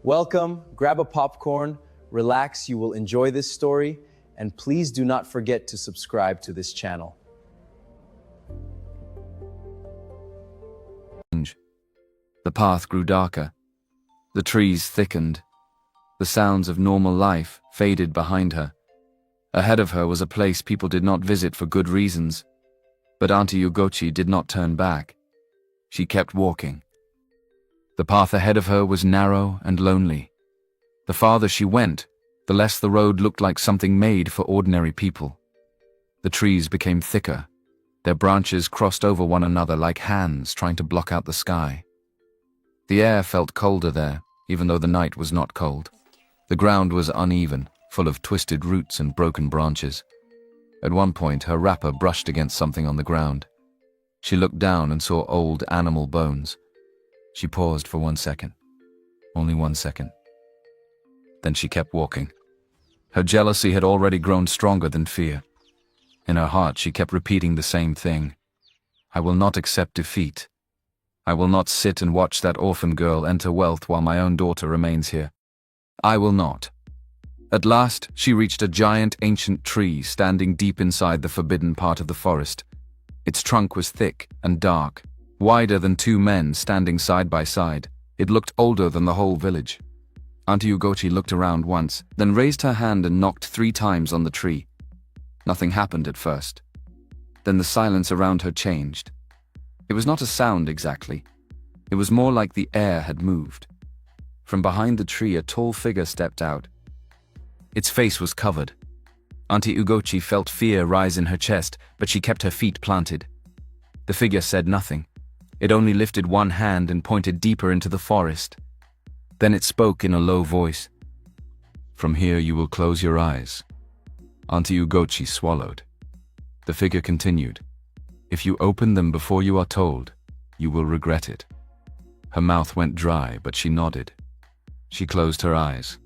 Welcome, grab a popcorn, relax, you will enjoy this story, and please do not forget to subscribe to this channel. The path grew darker. The trees thickened. The sounds of normal life faded behind her. Ahead of her was a place people did not visit for good reasons. But Auntie Ugochi did not turn back. She kept walking. The path ahead of her was narrow and lonely. The farther she went, the less the road looked like something made for ordinary people. The trees became thicker. Their branches crossed over one another like hands trying to block out the sky. The air felt colder there, even though the night was not cold. The ground was uneven, full of twisted roots and broken branches. At one point, her wrapper brushed against something on the ground. She looked down and saw old animal bones. She paused for 1 second. Only 1 second. Then she kept walking. Her jealousy had already grown stronger than fear. In her heart, she kept repeating the same thing. I will not accept defeat. I will not sit and watch that orphan girl enter wealth while my own daughter remains here. I will not. At last, she reached a giant ancient tree standing deep inside the forbidden part of the forest. Its trunk was thick and dark, wider than two men standing side by side. It looked older than the whole village. Auntie Ugochi looked around once, then raised her hand and knocked 3 times on the tree. Nothing happened at first. Then the silence around her changed. It was not a sound exactly. It was more like the air had moved. From behind the tree, a tall figure stepped out. Its face was covered. Auntie Ugochi felt fear rise in her chest, but she kept her feet planted. The figure said nothing. It only lifted one hand and pointed deeper into the forest. Then it spoke in a low voice. From here you will close your eyes. Auntie Ugochi swallowed. The figure continued. If you open them before you are told, you will regret it. Her mouth went dry, but she nodded. She closed her eyes.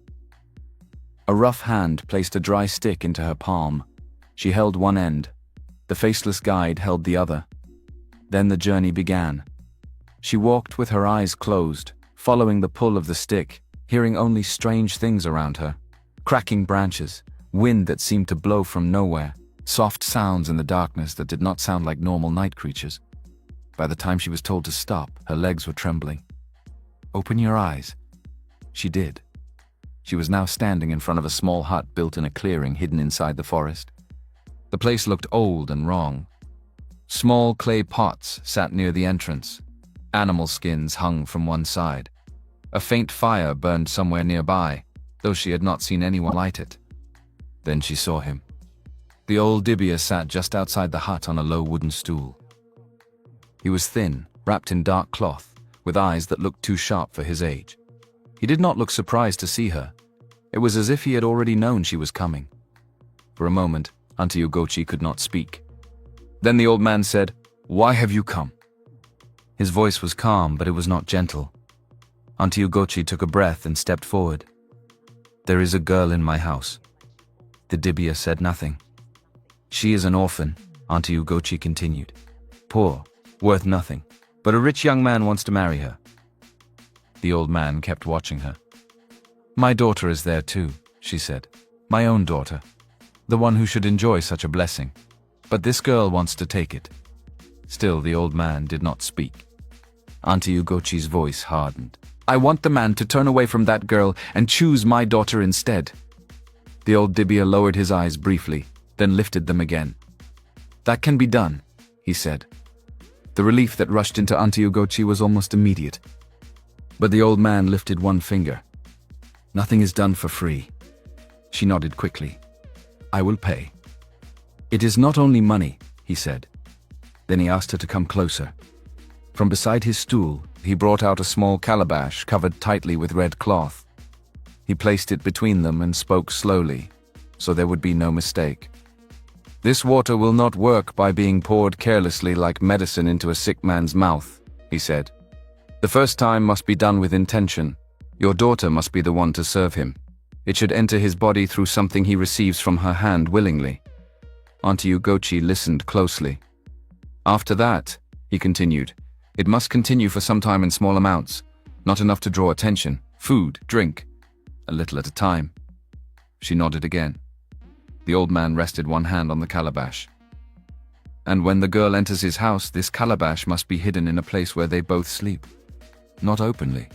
A rough hand placed a dry stick into her palm. She held one end. The faceless guide held the other. Then the journey began. She walked with her eyes closed, following the pull of the stick, hearing only strange things around her. Cracking branches, wind that seemed to blow from nowhere, soft sounds in the darkness that did not sound like normal night creatures. By the time she was told to stop, her legs were trembling. Open your eyes. She did. She was now standing in front of a small hut built in a clearing hidden inside the forest. The place looked old and wrong. Small clay pots sat near the entrance. Animal skins hung from one side. A faint fire burned somewhere nearby, though she had not seen anyone light it. Then she saw him. The old dibia sat just outside the hut on a low wooden stool. He was thin, wrapped in dark cloth, with eyes that looked too sharp for his age. He did not look surprised to see her. It was as if he had already known she was coming. For a moment, Auntie Ugochi could not speak. Then the old man said, "Why have you come?" His voice was calm, but it was not gentle. Auntie Ugochi took a breath and stepped forward. "There is a girl in my house." The dibia said nothing. "She is an orphan," Auntie Ugochi continued. "Poor, worth nothing, but a rich young man wants to marry her." The old man kept watching her. "My daughter is there too," she said. "My own daughter, the one who should enjoy such a blessing. But this girl wants to take it." Still, the old man did not speak. Auntie Ugochi's voice hardened. "I want the man to turn away from that girl and choose my daughter instead." The old dibia lowered his eyes briefly, then lifted them again. "That can be done," he said. The relief that rushed into Auntie Ugochi was almost immediate. But the old man lifted one finger. "Nothing is done for free." She nodded quickly. "I will pay." "It is not only money," he said. Then he asked her to come closer. From beside his stool, he brought out a small calabash covered tightly with red cloth. He placed it between them and spoke slowly, so there would be no mistake. "This water will not work by being poured carelessly like medicine into a sick man's mouth," he said. "The first time must be done with intention. Your daughter must be the one to serve him. It should enter his body through something he receives from her hand willingly." Auntie Ugochi listened closely. "After that," he continued, "it must continue for some time in small amounts. Not enough to draw attention. Food, drink, a little at a time. She nodded again. The old man rested one hand on the calabash. And when the girl enters his house, this calabash must be hidden in a place where they both sleep. Not openly.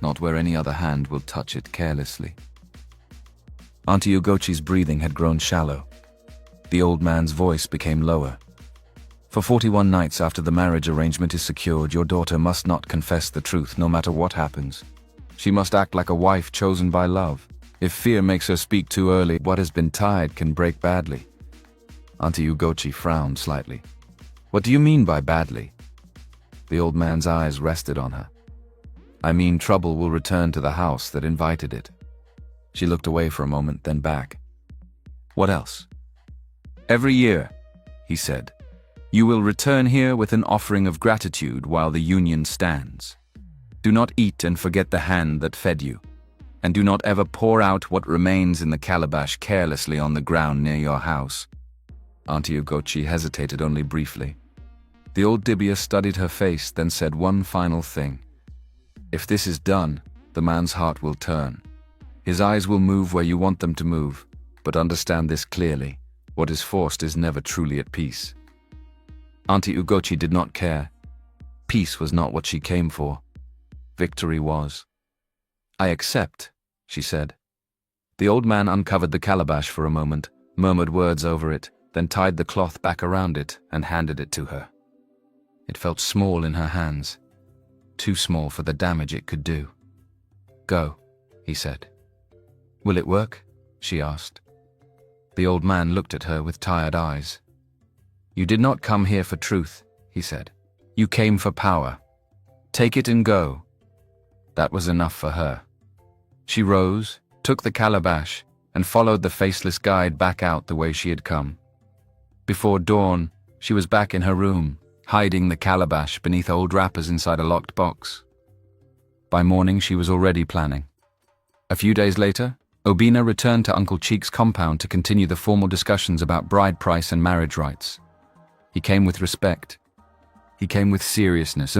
Not where any other hand will touch it carelessly. Auntie Ugochi's breathing had grown shallow. The old man's voice became lower. For 41 nights after the marriage arrangement is secured, your daughter must not confess the truth no matter what happens. She must act like a wife chosen by love. If fear makes her speak too early, what has been tied can break badly. Auntie Ugochi frowned slightly. What do you mean by badly? The old man's eyes rested on her. I mean trouble will return to the house that invited it. She looked away for a moment, then back. What else? Every year, he said, you will return here with an offering of gratitude while the union stands. Do not eat and forget the hand that fed you, and do not ever pour out what remains in the calabash carelessly on the ground near your house. Auntie Ugochi hesitated only briefly. The old dibia studied her face, then said one final thing. If this is done, the man's heart will turn. His eyes will move where you want them to move, but understand this clearly. What is forced is never truly at peace. Auntie Ugochi did not care. Peace was not what she came for. Victory was. I accept, she said. The old man uncovered the calabash for a moment, murmured words over it, then tied the cloth back around it and handed it to her. It felt small in her hands, too small for the damage it could do. Go, he said. Will it work? She asked. The old man looked at her with tired eyes. You did not come here for truth, he said. You came for power. Take it and go. That was enough for her. She rose, took the calabash, and followed the faceless guide back out the way she had come. Before dawn, she was back in her room, hiding the calabash beneath old wrappers inside a locked box. By morning, she was already planning. A few days later, Obina returned to Uncle Cheek's compound to continue the formal discussions about bride price and marriage rights. He came with respect. He came with seriousness.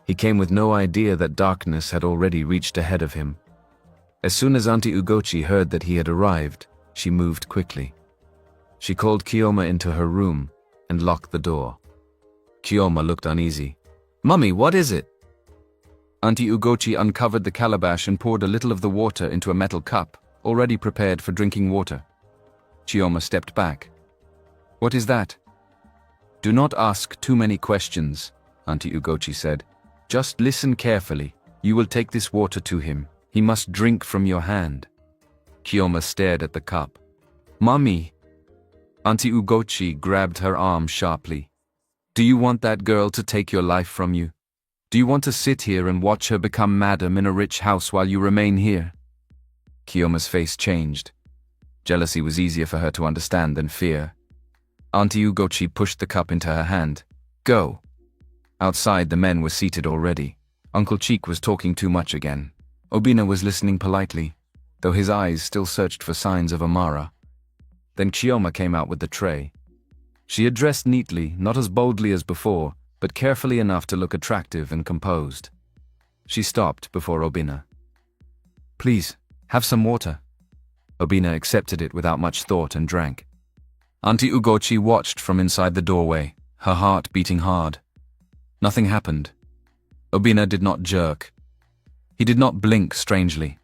He came with no idea that darkness had already reached ahead of him. As soon as Auntie Ugochi heard that he had arrived, she moved quickly. She called Kiyoma into her room and locked the door. Kiyoma looked uneasy. Mummy, what is it? Auntie Ugochi uncovered the calabash and poured a little of the water into a metal cup, already prepared for drinking water. Kiyoma stepped back. What is that? Do not ask too many questions, Auntie Ugochi said. Just listen carefully. You will take this water to him. He must drink from your hand. Kiyoma stared at the cup. Mummy! Auntie Ugochi grabbed her arm sharply. Do you want that girl to take your life from you? Do you want to sit here and watch her become madam in a rich house while you remain here? Kiyoma's face changed. Jealousy was easier for her to understand than fear. Auntie Ugochi pushed the cup into her hand. Go. Outside, the men were seated already. Uncle Cheek was talking too much again. Obina was listening politely, though his eyes still searched for signs of Amara. Then Kiyoma came out with the tray. She had dressed neatly, not as boldly as before, but carefully enough to look attractive and composed. She stopped before Obina. Please, have some water. Obina accepted it without much thought and drank. Auntie Ugochi watched from inside the doorway, her heart beating hard. Nothing happened. Obina did not jerk. He did not blink strangely.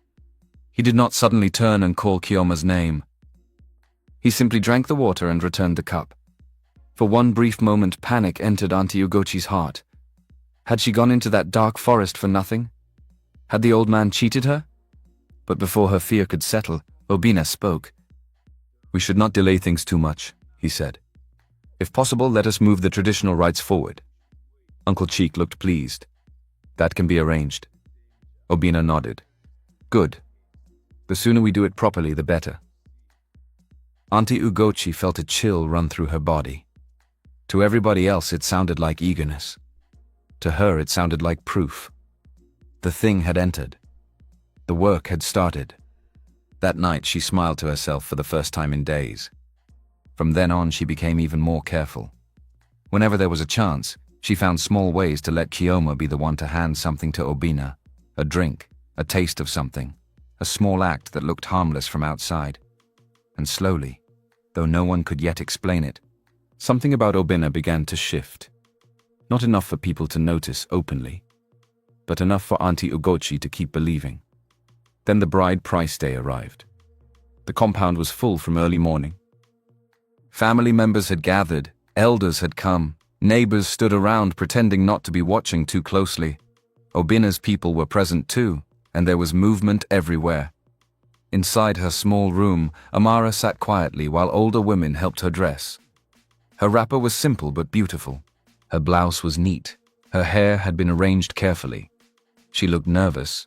He did not suddenly turn and call Kiyoma's name. He simply drank the water and returned the cup. For one brief moment, panic entered Auntie Ugochi's heart. Had she gone into that dark forest for nothing? Had the old man cheated her? But before her fear could settle, Obina spoke. We should not delay things too much, he said. If possible, let us move the traditional rites forward. Uncle Cheek looked pleased. That can be arranged. Obina nodded. Good. The sooner we do it properly, the better. Auntie Ugochi felt a chill run through her body. To everybody else, it sounded like eagerness. To her, it sounded like proof. The thing had entered. The work had started. That night, she smiled to herself for the first time in days. From then on, she became even more careful. Whenever there was a chance, she found small ways to let Kiyoma be the one to hand something to Obina, A drink, a taste of something, a small act that looked harmless from outside. And slowly, though no one could yet explain it, something about Obina began to shift. Not enough for people to notice openly, but enough for Auntie Ugochi to keep believing. Then the bride price day arrived. The compound was full from early morning. Family members had gathered, elders had come, neighbors stood around pretending not to be watching too closely. Obina's people were present too, and there was movement everywhere. Inside her small room, Amara sat quietly while older women helped her dress. Her wrapper was simple but beautiful. Her blouse was neat. Her hair had been arranged carefully. She looked nervous,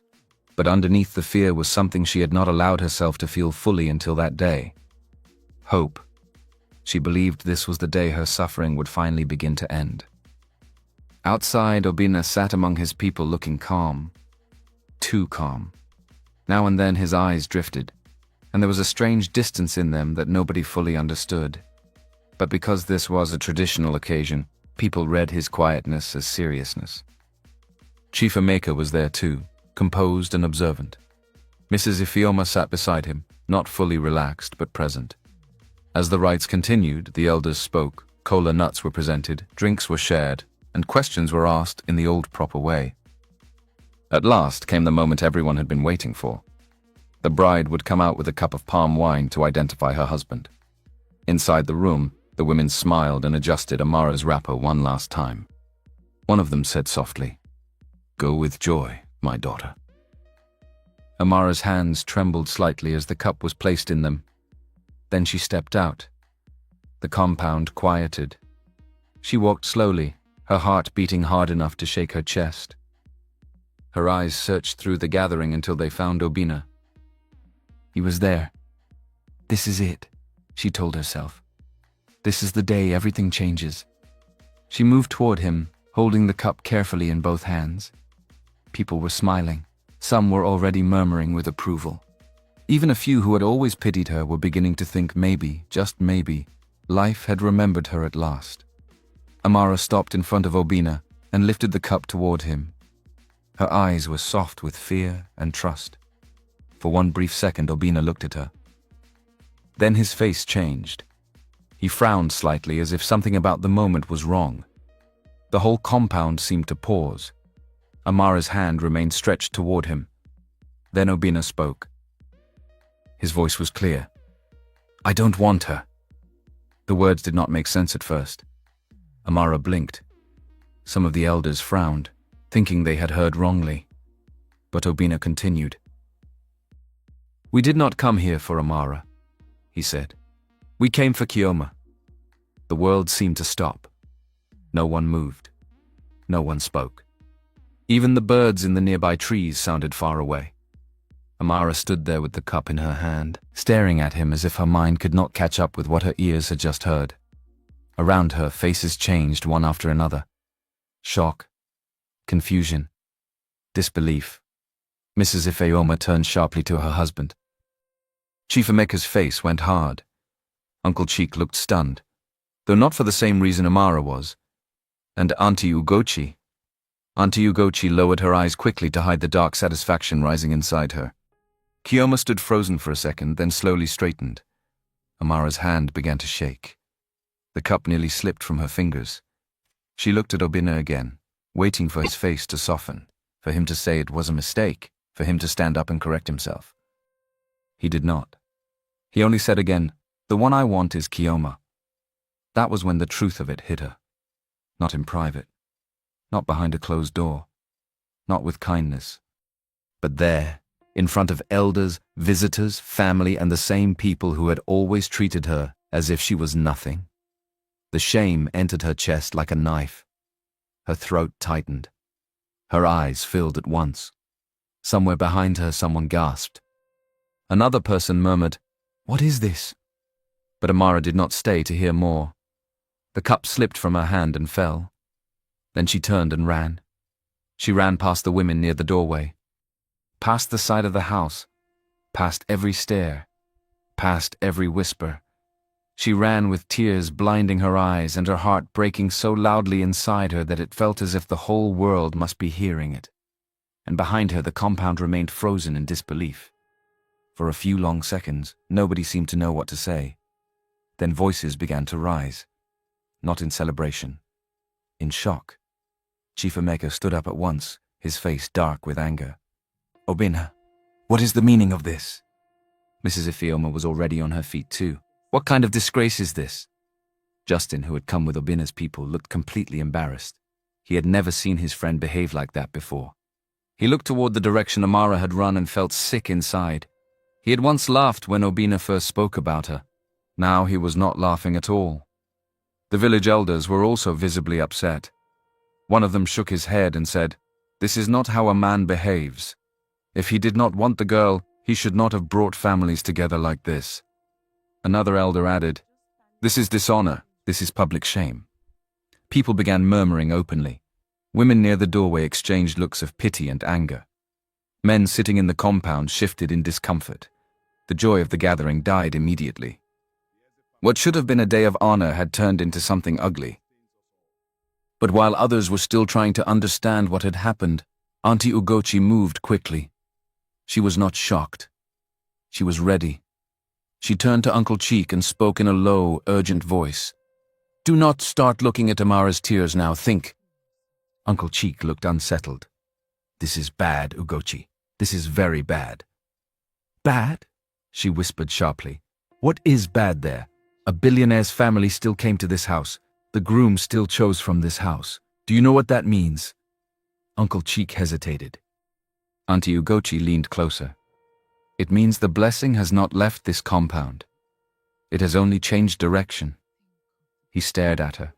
but underneath the fear was something she had not allowed herself to feel fully until that day. Hope. She believed this was the day her suffering would finally begin to end. Outside, Obina sat among his people looking calm. Too calm. Now and then his eyes drifted, and there was a strange distance in them that nobody fully understood. But because this was a traditional occasion, people read his quietness as seriousness. Chief Emeka was there too, composed and observant. Mrs. Ifeoma sat beside him, not fully relaxed but present. As the rites continued, the elders spoke, kola nuts were presented, drinks were shared, and questions were asked in the old proper way. At last came the moment everyone had been waiting for. The bride would come out with a cup of palm wine to identify her husband. Inside the room, the women smiled and adjusted Amara's wrapper one last time. One of them said softly, "Go with joy, my daughter." Amara's hands trembled slightly as the cup was placed in them. Then she stepped out. The compound quieted. She walked slowly, her heart beating hard enough to shake her chest. Her eyes searched through the gathering until they found Obina. He was there. This is it, she told herself. This is the day everything changes. She moved toward him, holding the cup carefully in both hands. People were smiling. Some were already murmuring with approval. Even a few who had always pitied her were beginning to think maybe, just maybe, life had remembered her at last. Amara stopped in front of Obina and lifted the cup toward him. Her eyes were soft with fear and trust. For one brief second, Obina looked at her. Then his face changed. He frowned slightly as if something about the moment was wrong. The whole compound seemed to pause. Amara's hand remained stretched toward him. Then Obina spoke. His voice was clear. "I don't want her." The words did not make sense at first. Amara blinked. Some of the elders frowned, thinking they had heard wrongly. But Obina continued. "We did not come here for Amara," he said. "We came for Kioma." The world seemed to stop. No one moved. No one spoke. Even the birds in the nearby trees sounded far away. Amara stood there with the cup in her hand, staring at him as if her mind could not catch up with what her ears had just heard. Around her, faces changed one after another. Shock, confusion, disbelief. Mrs. Ifeoma turned sharply to her husband. Chief Emeka's face went hard. Uncle Cheek looked stunned, though not for the same reason Amara was. And Auntie Ugochi lowered her eyes quickly to hide the dark satisfaction rising inside her. Kioma stood frozen for a second, then slowly straightened. Amara's hand began to shake. The cup nearly slipped from her fingers. She looked at Obina again, waiting for his face to soften, for him to say it was a mistake, for him to stand up and correct himself. He did not. He only said again, "The one I want is Kioma." That was when the truth of it hit her. Not in private. Not behind a closed door. Not with kindness. But there, in front of elders, visitors, family, and the same people who had always treated her as if she was nothing. The shame entered her chest like a knife. Her throat tightened. Her eyes filled at once. Somewhere behind her, someone gasped. Another person murmured, "What is this?" But Amara did not stay to hear more. The cup slipped from her hand and fell. Then she turned and ran. She ran past the women near the doorway, past the side of the house, past every stare, past every whisper. She ran with tears blinding her eyes and her heart breaking so loudly inside her that it felt as if the whole world must be hearing it. and behind her the compound remained frozen in disbelief. For a few long seconds, nobody seemed to know what to say. Then voices began to rise, not in celebration, in shock. Chief Emeka stood up at once, his face dark with anger. "Obinna, what is the meaning of this?" Mrs. Ifeoma was already on her feet too. "What kind of disgrace is this?" Justin, who had come with Obinna's people, looked completely embarrassed. He had never seen his friend behave like that before. He looked toward the direction Amara had run and felt sick inside. He had once laughed when Obinna first spoke about her. Now he was not laughing at all. The village elders were also visibly upset. One of them shook his head and said, "This is not how a man behaves. If he did not want the girl, he should not have brought families together like this." Another elder added, "This is dishonor. This is public shame." People began murmuring openly. Women near the doorway exchanged looks of pity and anger. Men sitting in the compound shifted in discomfort. The joy of the gathering died immediately. What should have been a day of honor had turned into something ugly. But while others were still trying to understand what had happened, Auntie Ugochi moved quickly. She was not shocked. She was ready. She turned to Uncle Cheek and spoke in a low, urgent voice. "Do not start looking at Amara's tears now, think." Uncle Cheek looked unsettled. "This is bad, Ugochi. This is very bad." "Bad?" she whispered sharply. "What is bad there? A billionaire's family still came to this house. The groom still chose from this house. Do you know what that means?" Uncle Cheek hesitated. Auntie Ugochi leaned closer. "It means the blessing has not left this compound. It has only changed direction." He stared at her.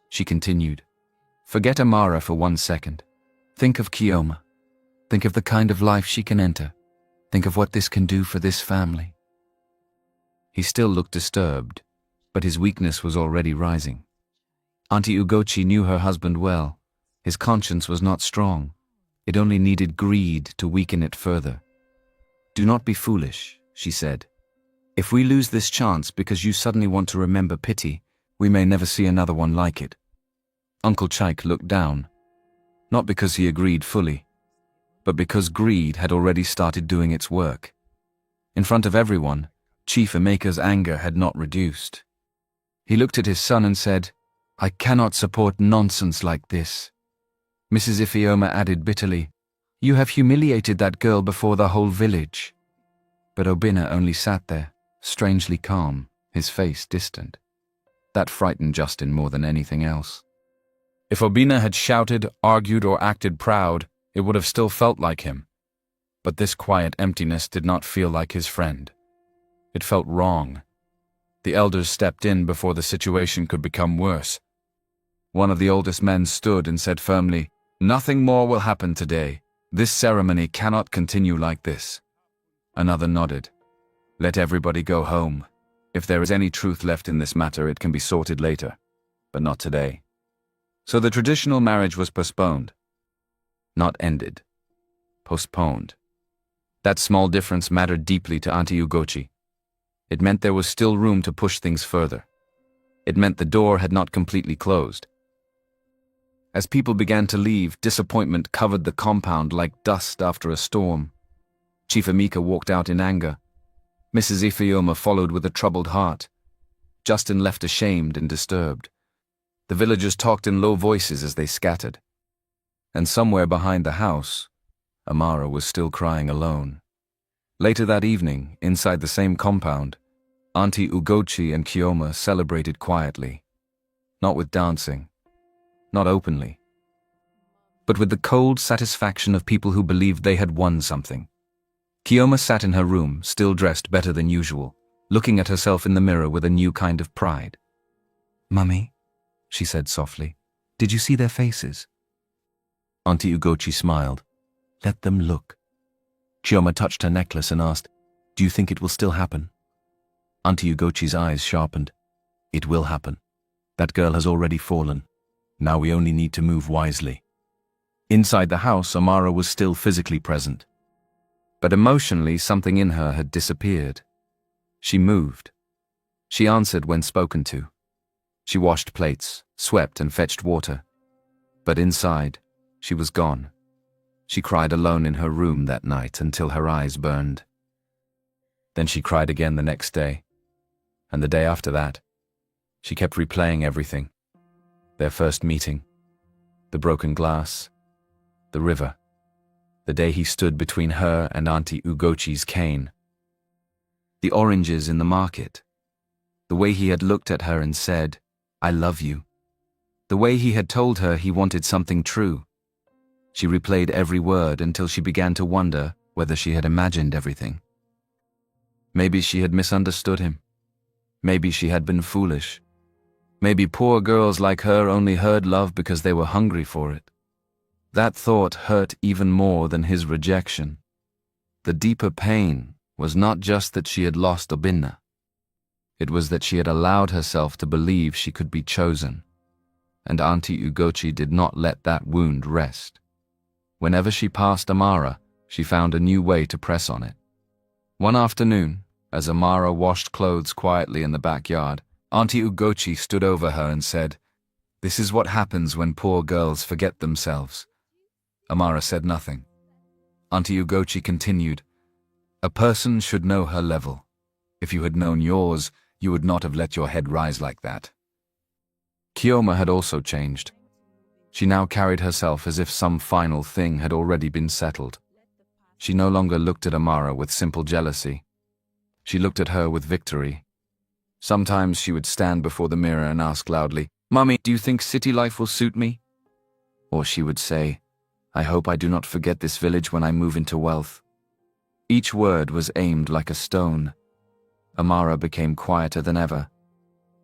She continued, "Forget Amara for 1 second. Think of Kioma. Think of the kind of life she can enter. Think of what this can do for this family." He still looked disturbed, but his weakness was already rising. Auntie Ugochi knew her husband well. His conscience was not strong. It only needed greed to weaken it further. "Do not be foolish," she said. "If we lose this chance because you suddenly want to remember pity, we may never see another one like it." Uncle Cheik looked down, not because he agreed fully, but because greed had already started doing its work. In front of everyone, Chief Emeka's anger had not reduced. He looked at his son and said, "I cannot support nonsense like this." Mrs. Ifeoma added bitterly, "You have humiliated that girl before the whole village." But Obinna only sat there, strangely calm, his face distant. That frightened Justin more than anything else. If Obinna had shouted, argued, or acted proud, it would have still felt like him. But this quiet emptiness did not feel like his friend. It felt wrong. The elders stepped in before the situation could become worse. One of the oldest men stood and said firmly, "Nothing more will happen today. This ceremony cannot continue like this." Another nodded. "Let everybody go home. If there is any truth left in this matter, it can be sorted later, but not today." So the traditional marriage was postponed. Not ended. Postponed. That small difference mattered deeply to Auntie Ugochi. It meant there was still room to push things further. It meant the door had not completely closed. As people began to leave, disappointment covered the compound like dust after a storm. Chief Emeka walked out in anger. Mrs. Ifeoma followed with a troubled heart. Justin left ashamed and disturbed. The villagers talked in low voices as they scattered. And somewhere behind the house, Amara was still crying alone. Later that evening, inside the same compound, Auntie Ugochi and Kioma celebrated quietly. Not with dancing, not openly, but with the cold satisfaction of people who believed they had won something. Kioma sat in her room, still dressed better than usual, looking at herself in the mirror with a new kind of pride. "Mummy," she said softly, "did you see their faces?" Auntie Ugochi smiled. "Let them look." Kioma touched her necklace and asked, "Do you think it will still happen?" Auntie Ugochi's eyes sharpened. "It will happen. That girl has already fallen. Now we only need to move wisely." Inside the house, Amara was still physically present. But emotionally, something in her had disappeared. She moved. She answered when spoken to. She washed plates, swept and fetched water. But inside, she was gone. She cried alone in her room that night until her eyes burned. Then she cried again the next day, and the day after that. She kept replaying everything. Their first meeting, the broken glass, the river, the day he stood between her and Auntie Ugochi's cane, the oranges in the market, the way he had looked at her and said, "I love you," the way he had told her he wanted something true. She replayed every word until she began to wonder whether she had imagined everything. Maybe she had misunderstood him. Maybe she had been foolish. Maybe poor girls like her only heard love because they were hungry for it. That thought hurt even more than his rejection. The deeper pain was not just that she had lost Obinna. It was that she had allowed herself to believe she could be chosen, and Auntie Ugochi did not let that wound rest. Whenever she passed Amara, she found a new way to press on it. One afternoon, as Amara washed clothes quietly in the backyard, Auntie Ugochi stood over her and said, "This is what happens when poor girls forget themselves." Amara said nothing. Auntie Ugochi continued, "A person should know her level. If you had known yours, you would not have let your head rise like that." Kioma had also changed. She now carried herself as if some final thing had already been settled. She no longer looked at Amara with simple jealousy. She looked at her with victory. Sometimes she would stand before the mirror and ask loudly, "Mummy, do you think city life will suit me?" Or she would say, "I hope I do not forget this village when I move into wealth." Each word was aimed like a stone. Amara became quieter than ever,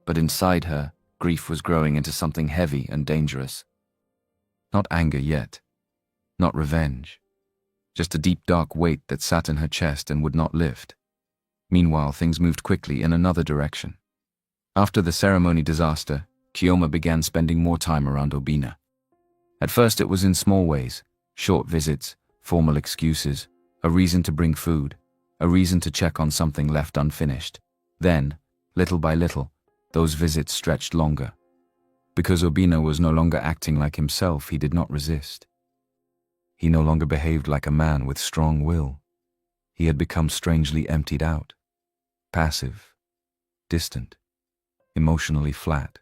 but inside her, grief was growing into something heavy and dangerous. Not anger yet, not revenge, just a deep dark weight that sat in her chest and would not lift. Meanwhile, things moved quickly in another direction. After the ceremony disaster, Kioma began spending more time around Obinna. At first it was in small ways, short visits, formal excuses, a reason to bring food, a reason to check on something left unfinished. Then, little by little, those visits stretched longer. Because Obinna was no longer acting like himself, he did not resist. He no longer behaved like a man with strong will. He had become strangely emptied out, passive, distant, emotionally flat.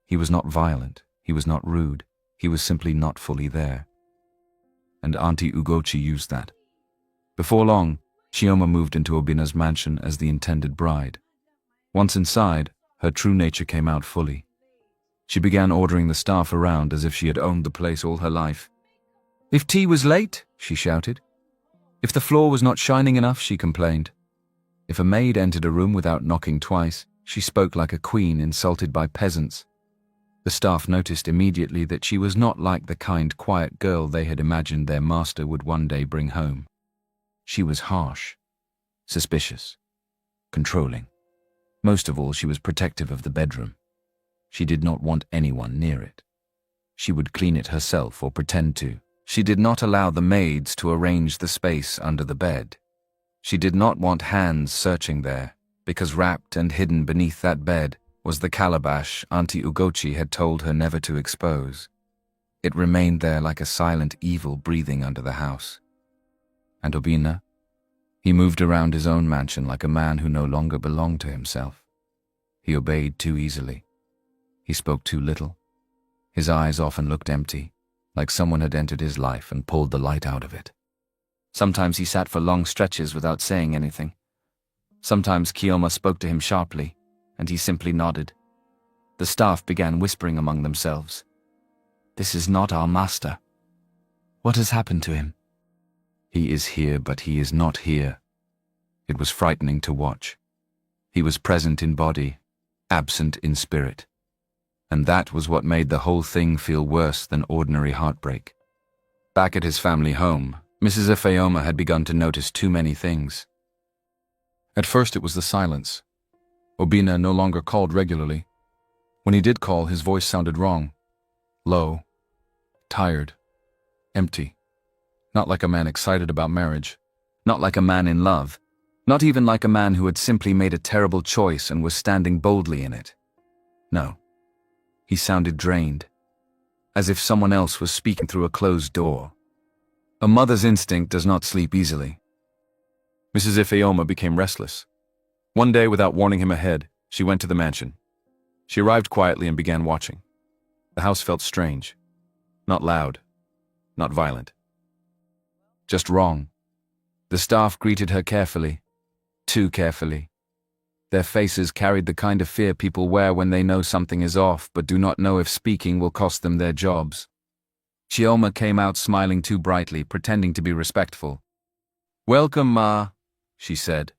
He was not violent, he was not rude, he was simply not fully there. And Auntie Ugochi used that. Before long, Chioma moved into Obinna's mansion as the intended bride. Once inside, her true nature came out fully. She began ordering the staff around as if she had owned the place all her life. "If tea was late," she shouted. If the floor was not shining enough, she complained. If a maid entered a room without knocking twice, she spoke like a queen insulted by peasants. The staff noticed immediately that she was not like the kind, quiet girl they had imagined their master would one day bring home. She was harsh, suspicious, controlling. Most of all, she was protective of the bedroom. She did not want anyone near it. She would clean it herself or pretend to. She did not allow the maids to arrange the space under the bed. She did not want hands searching there, because wrapped and hidden beneath that bed was the calabash Auntie Ugochi had told her never to expose. It remained there like a silent evil breathing under the house. And Obinna? He moved around his own mansion like a man who no longer belonged to himself. He obeyed too easily. He spoke too little. His eyes often looked empty, like someone had entered his life and pulled the light out of it. Sometimes he sat for long stretches without saying anything. Sometimes Kioma spoke to him sharply, and he simply nodded. The staff began whispering among themselves. "This is not our master. What has happened to him?" "He is here, but he is not here." It was frightening to watch. He was present in body, absent in spirit. And that was what made the whole thing feel worse than ordinary heartbreak. Back at his family home, Mrs. Ifeoma had begun to notice too many things. At first it was the silence. Obinna no longer called regularly. When he did call, his voice sounded wrong. Low, tired, empty. Not like a man excited about marriage. Not like a man in love. Not even like a man who had simply made a terrible choice and was standing boldly in it. No. He sounded drained, as if someone else was speaking through a closed door. A mother's instinct does not sleep easily. Mrs. Ifeoma became restless. One day, without warning him ahead, she went to the mansion. She arrived quietly and began watching. The house felt strange. Not loud. Not violent. Just wrong. The staff greeted her carefully. Too carefully. Their faces carried the kind of fear people wear when they know something is off but do not know if speaking will cost them their jobs. Chioma came out smiling too brightly, pretending to be respectful. "Welcome, Ma," she said.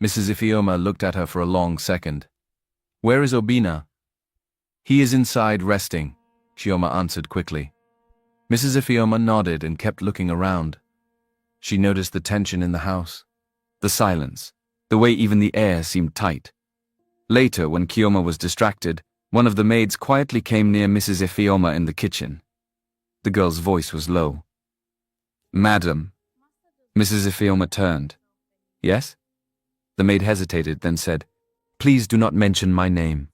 Mrs. Ifeoma looked at her for a long second. "Where is Obina?" "He is inside resting," Chioma answered quickly. Mrs. Ifeoma nodded and kept looking around. She noticed the tension in the house, the silence, the way even the air seemed tight. Later, when Chioma was distracted, one of the maids quietly came near Mrs. Ifeoma in the kitchen. The girl's voice was low. "Madam." Mrs. Ifeoma turned. "Yes?" The maid hesitated, then said, "Please do not mention my name."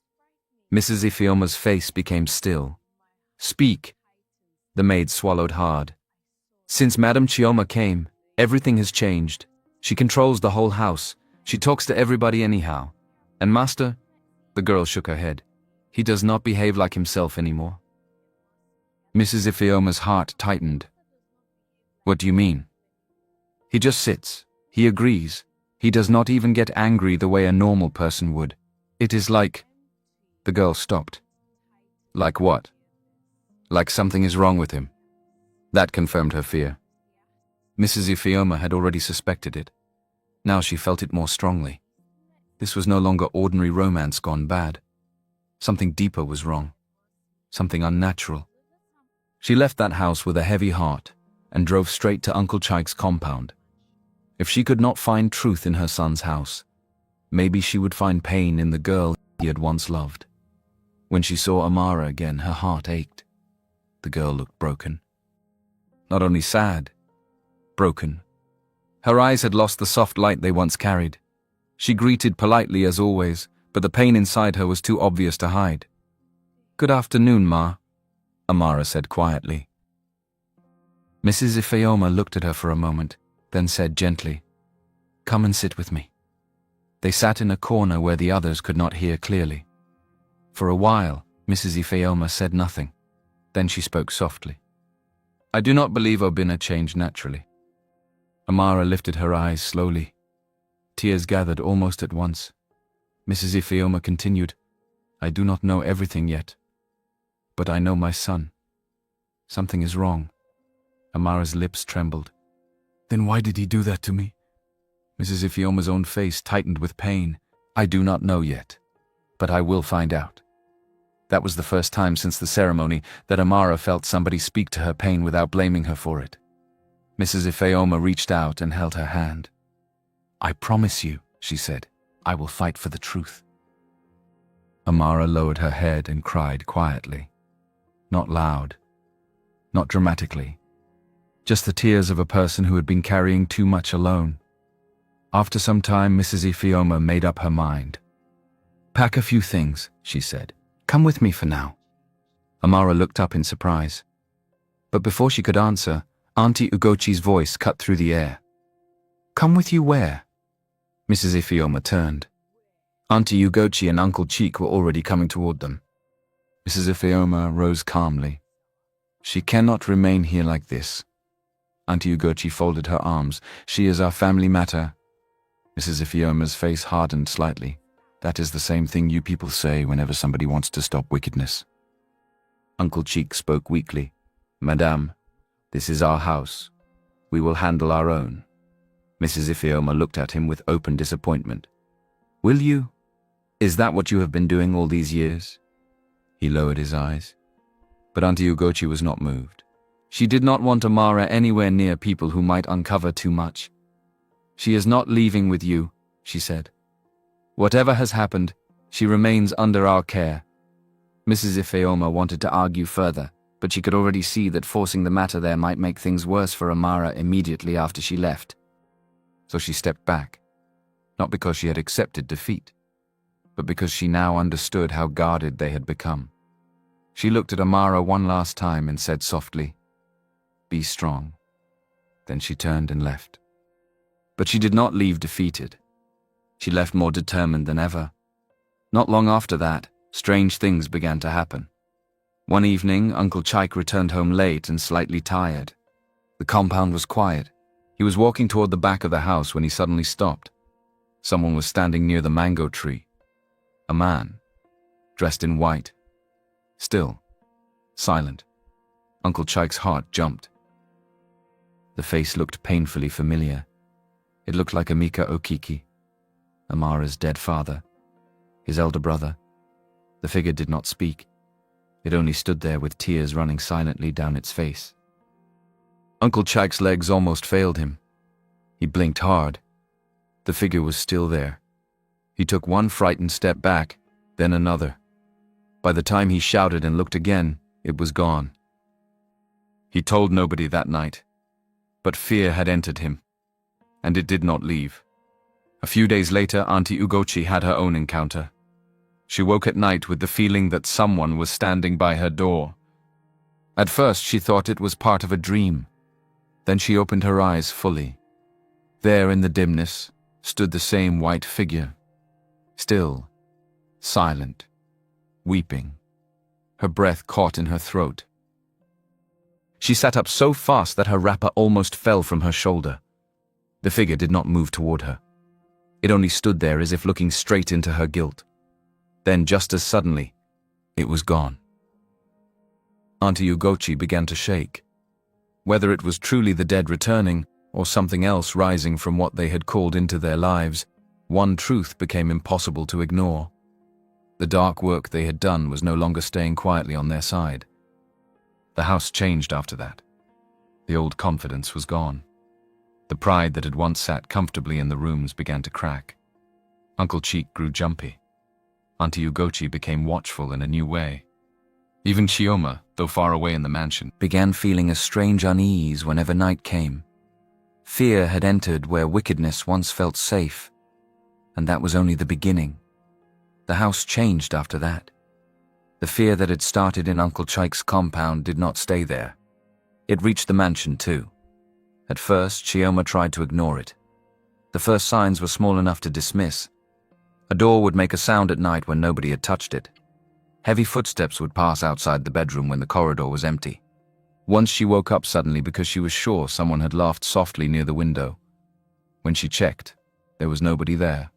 Mrs. Ifeoma's face became still. "Speak." The maid swallowed hard. "Since Madam Chioma came, everything has changed. She controls the whole house. She talks to everybody anyhow. And Master?" The girl shook her head. "He does not behave like himself anymore." Mrs. Ifeoma's heart tightened. "What do you mean?" "He just sits. He agrees. He does not even get angry the way a normal person would. It is like—" The girl stopped. "Like what?" "Like something is wrong with him." That confirmed her fear. Mrs. Ifeoma had already suspected it. Now she felt it more strongly. This was no longer ordinary romance gone bad. Something deeper was wrong. Something unnatural. She left that house with a heavy heart and drove straight to Uncle Chaik's compound. If she could not find truth in her son's house, maybe she would find pain in the girl he had once loved. When she saw Amara again, her heart ached. The girl looked broken. Not only sad, broken. Her eyes had lost the soft light they once carried. She greeted politely as always, but the pain inside her was too obvious to hide. "Good afternoon, Ma," Amara said quietly. Mrs. Ifeoma looked at her for a moment, then said gently, "Come and sit with me." They sat in a corner where the others could not hear clearly. For a while, Mrs. Ifeoma said nothing. Then she spoke softly. "I do not believe Obina changed naturally." Amara lifted her eyes slowly. Tears gathered almost at once. Mrs. Ifeoma continued, "I do not know everything yet, but I know my son. Something is wrong." Amara's lips trembled. "Then why did he do that to me?" Mrs. Ifeoma's own face tightened with pain. "I do not know yet, but I will find out." That was the first time since the ceremony that Amara felt somebody speak to her pain without blaming her for it. Mrs. Ifeoma reached out and held her hand. "I promise you," she said, "I will fight for the truth." Amara lowered her head and cried quietly. Not loud, not dramatically. Just the tears of a person who had been carrying too much alone. After some time, Mrs. Ifeoma made up her mind. "Pack a few things," she said. "Come with me for now." Amara looked up in surprise. But before she could answer, Auntie Ugochi's voice cut through the air. "Come with you where?" Mrs. Ifeoma turned. Auntie Ugochi and Uncle Cheek were already coming toward them. Mrs. Ifeoma rose calmly. "She cannot remain here like this." Auntie Ugochi folded her arms. "She is our family matter." Mrs. Ifeoma's face hardened slightly. "That is the same thing you people say whenever somebody wants to stop wickedness." Uncle Cheek spoke weakly. "Madame, this is our house. We will handle our own." Mrs. Ifeoma looked at him with open disappointment. "Will you? Is that what you have been doing all these years?" He lowered his eyes. But Auntie Ugochi was not moved. She did not want Amara anywhere near people who might uncover too much. "She is not leaving with you," she said. "Whatever has happened, she remains under our care." Mrs. Ifeoma wanted to argue further, but she could already see that forcing the matter there might make things worse for Amara immediately after she left. So she stepped back, not because she had accepted defeat, but because she now understood how guarded they had become. She looked at Amara one last time and said softly, "Be strong. Then she turned and left. But she did not leave defeated. She left more determined than ever. Not long after that, strange things began to happen. One evening, Uncle Chaik returned home late and slightly tired. The compound was quiet. He was walking toward the back of the house when he suddenly stopped. Someone was standing near the mango tree. A man, dressed in white. Still, silent. Uncle Chaik's heart jumped. The face looked painfully familiar. It looked like Amika Okiki, Amara's dead father, his elder brother. The figure did not speak. It only stood there with tears running silently down its face. Uncle Chaik's legs almost failed him. He blinked hard. The figure was still there. He took one frightened step back, then another. By the time he shouted and looked again, it was gone. He told nobody that night, but fear had entered him, and it did not leave. A few days later, Auntie Ugochi had her own encounter. She woke at night with the feeling that someone was standing by her door. At first, she thought it was part of a dream. Then she opened her eyes fully. There in the dimness stood the same white figure, still, silent, weeping, her breath caught in her throat. She sat up so fast that her wrapper almost fell from her shoulder. The figure did not move toward her. It only stood there as if looking straight into her guilt. Then, just as suddenly, it was gone. Auntie Ugochi began to shake. Whether it was truly the dead returning, or something else rising from what they had called into their lives, one truth became impossible to ignore. The dark work they had done was no longer staying quietly on their side. The house changed after that. The old confidence was gone. The pride that had once sat comfortably in the rooms began to crack. Uncle Cheek grew jumpy. Auntie Ugochi became watchful in a new way. Even Chioma, though far away in the mansion, began feeling a strange unease whenever night came. Fear had entered where wickedness once felt safe, and that was only the beginning. The house changed after that. The fear that had started in Uncle Chaik's compound did not stay there. It reached the mansion too. At first, Chioma tried to ignore it. The first signs were small enough to dismiss. A door would make a sound at night when nobody had touched it. Heavy footsteps would pass outside the bedroom when the corridor was empty. Once she woke up suddenly because she was sure someone had laughed softly near the window. When she checked, there was nobody there.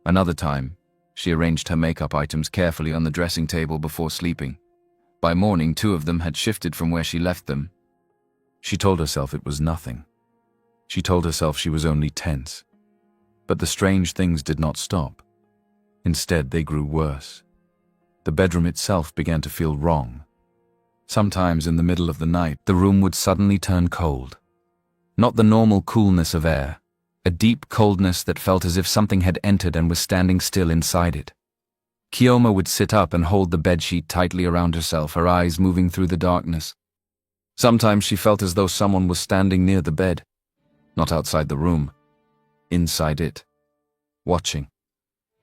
Another time, she arranged her makeup items carefully on the dressing table before sleeping. By morning, 2 of them had shifted from where she left them. She told herself it was nothing. She told herself she was only tense. But the strange things did not stop. Instead, they grew worse. The bedroom itself began to feel wrong. Sometimes in the middle of the night, the room would suddenly turn cold. Not the normal coolness of air, a deep coldness that felt as if something had entered and was standing still inside it. Chioma would sit up and hold the bedsheet tightly around herself, her eyes moving through the darkness. Sometimes she felt as though someone was standing near the bed, not outside the room, inside it, watching.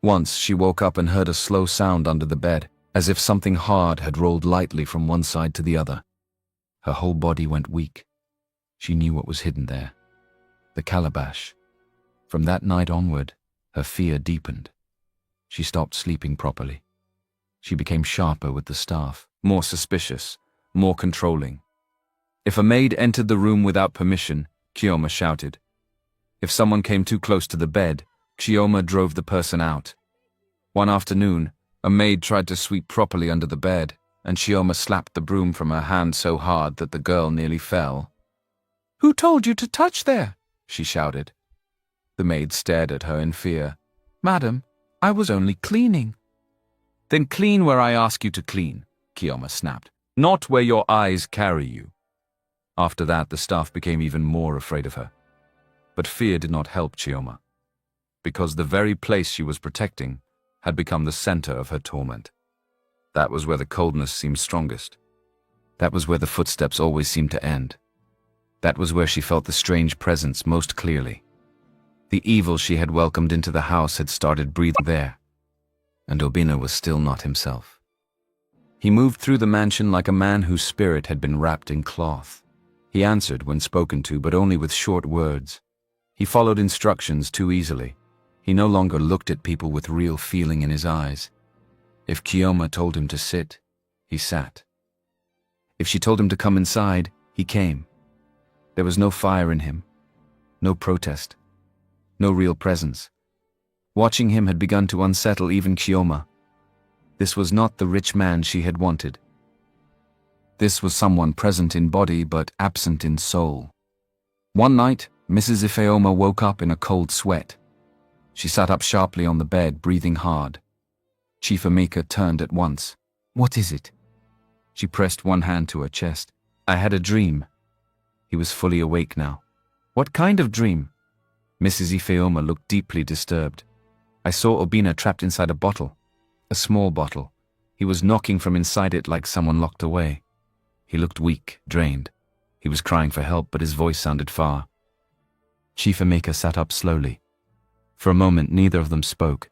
Once she woke up and heard a slow sound under the bed, as if something hard had rolled lightly from one side to the other. Her whole body went weak. She knew what was hidden there. The calabash. From that night onward, her fear deepened. She stopped sleeping properly. She became sharper with the staff, more suspicious, more controlling. If a maid entered the room without permission, Chioma shouted. If someone came too close to the bed, Chioma drove the person out. One afternoon, a maid tried to sweep properly under the bed, and Chioma slapped the broom from her hand so hard that the girl nearly fell. "Who told you to touch there?" she shouted. The maid stared at her in fear. "Madam, I was only cleaning." "Then clean where I ask you to clean," Chioma snapped, "not where your eyes carry you." After that, the staff became even more afraid of her. But fear did not help Chioma, because the very place she was protecting had become the center of her torment. That was where the coldness seemed strongest. That was where the footsteps always seemed to end. That was where she felt the strange presence most clearly. The evil she had welcomed into the house had started breathing there, and Obina was still not himself. He moved through the mansion like a man whose spirit had been wrapped in cloth. He answered when spoken to, but only with short words. He followed instructions too easily. He no longer looked at people with real feeling in his eyes. If Kioma told him to sit, he sat. If she told him to come inside, he came. There was no fire in him, no protest, no real presence. Watching him had begun to unsettle even Kioma. This was not the rich man she had wanted. This was someone present in body but absent in soul. One night, Mrs. Ifeoma woke up in a cold sweat. She sat up sharply on the bed, breathing hard. Chief Emeka turned at once. "What is it?" She pressed one hand to her chest. "I had a dream." He was fully awake now. "What kind of dream?" Mrs. Ifeoma looked deeply disturbed. "I saw Obina trapped inside a bottle. A small bottle. He was knocking from inside it like someone locked away. He looked weak, drained. He was crying for help, but his voice sounded far." Chief Emeka sat up slowly. For a moment, neither of them spoke.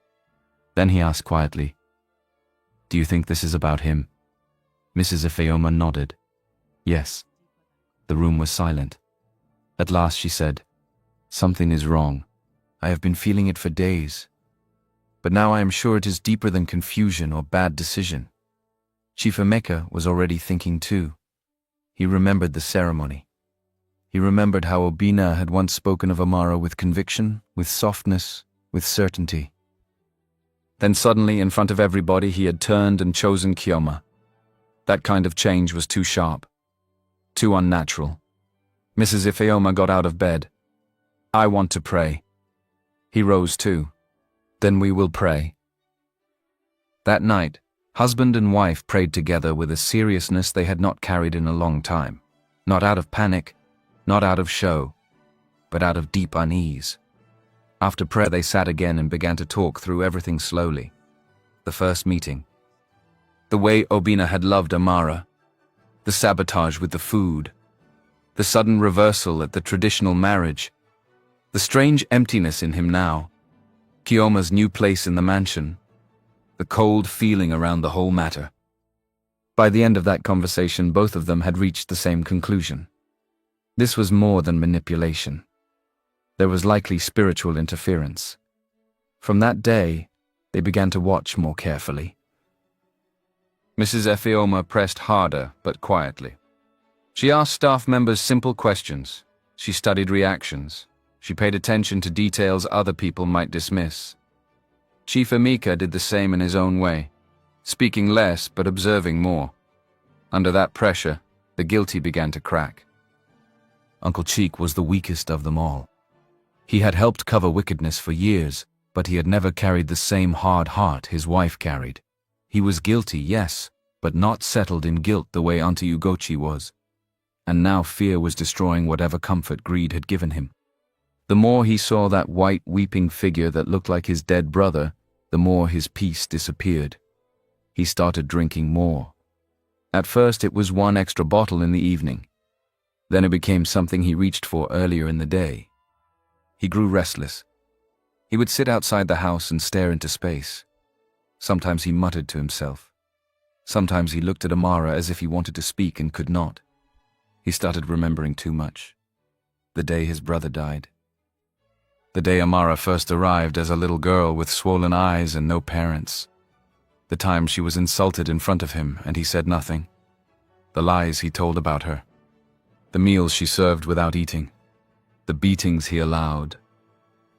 Then he asked quietly, "Do you think this is about him?" Mrs. Ifeoma nodded. "Yes." The room was silent. At last she said, "Something is wrong. I have been feeling it for days. But now I am sure it is deeper than confusion or bad decision." Chief Emeka was already thinking too. He remembered the ceremony. He remembered how Obina had once spoken of Amara with conviction, with softness, with certainty. Then suddenly, in front of everybody, he had turned and chosen Kioma. That kind of change was too sharp, too unnatural. Mrs. Ifeoma got out of bed. "I want to pray." He rose too. "Then we will pray." That night, husband and wife prayed together with a seriousness they had not carried in a long time. Not out of panic, not out of show, but out of deep unease. After prayer they sat again and began to talk through everything slowly. The first meeting. The way Obina had loved Amara. The sabotage with the food. The sudden reversal at the traditional marriage. The strange emptiness in him now. Kioma's new place in the mansion. The cold feeling around the whole matter. By the end of that conversation, both of them had reached the same conclusion. This was more than manipulation. There was likely spiritual interference. From that day, they began to watch more carefully. Mrs. Ifeoma pressed harder, but quietly. She asked staff members simple questions. She studied reactions. She paid attention to details other people might dismiss. Chief Emeka did the same in his own way, speaking less but observing more. Under that pressure, the guilty began to crack. Uncle Cheek was the weakest of them all. He had helped cover wickedness for years, but he had never carried the same hard heart his wife carried. He was guilty, yes, but not settled in guilt the way Auntie Ugochi was. And now fear was destroying whatever comfort greed had given him. The more he saw that white, weeping figure that looked like his dead brother, the more his peace disappeared. He started drinking more. At first it was one extra bottle in the evening. Then it became something he reached for earlier in the day. He grew restless. He would sit outside the house and stare into space. Sometimes he muttered to himself. Sometimes he looked at Amara as if he wanted to speak and could not. He started remembering too much. The day his brother died. The day Amara first arrived as a little girl with swollen eyes and no parents. The time she was insulted in front of him and he said nothing. The lies he told about her. The meals she served without eating. The beatings he allowed.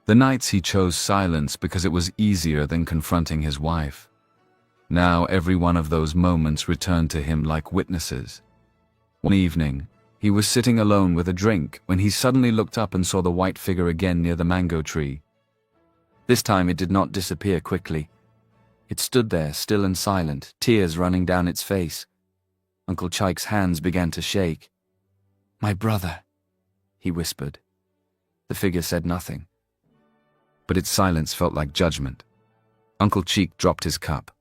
The nights he chose silence because it was easier than confronting his wife. Now every one of those moments returned to him like witnesses. One evening, he was sitting alone with a drink when he suddenly looked up and saw the white figure again near the mango tree. This time it did not disappear quickly. It stood there, still and silent, tears running down its face. Uncle Chike's hands began to shake. "My brother," he whispered. The figure said nothing. But its silence felt like judgment. Uncle Cheek dropped his cup.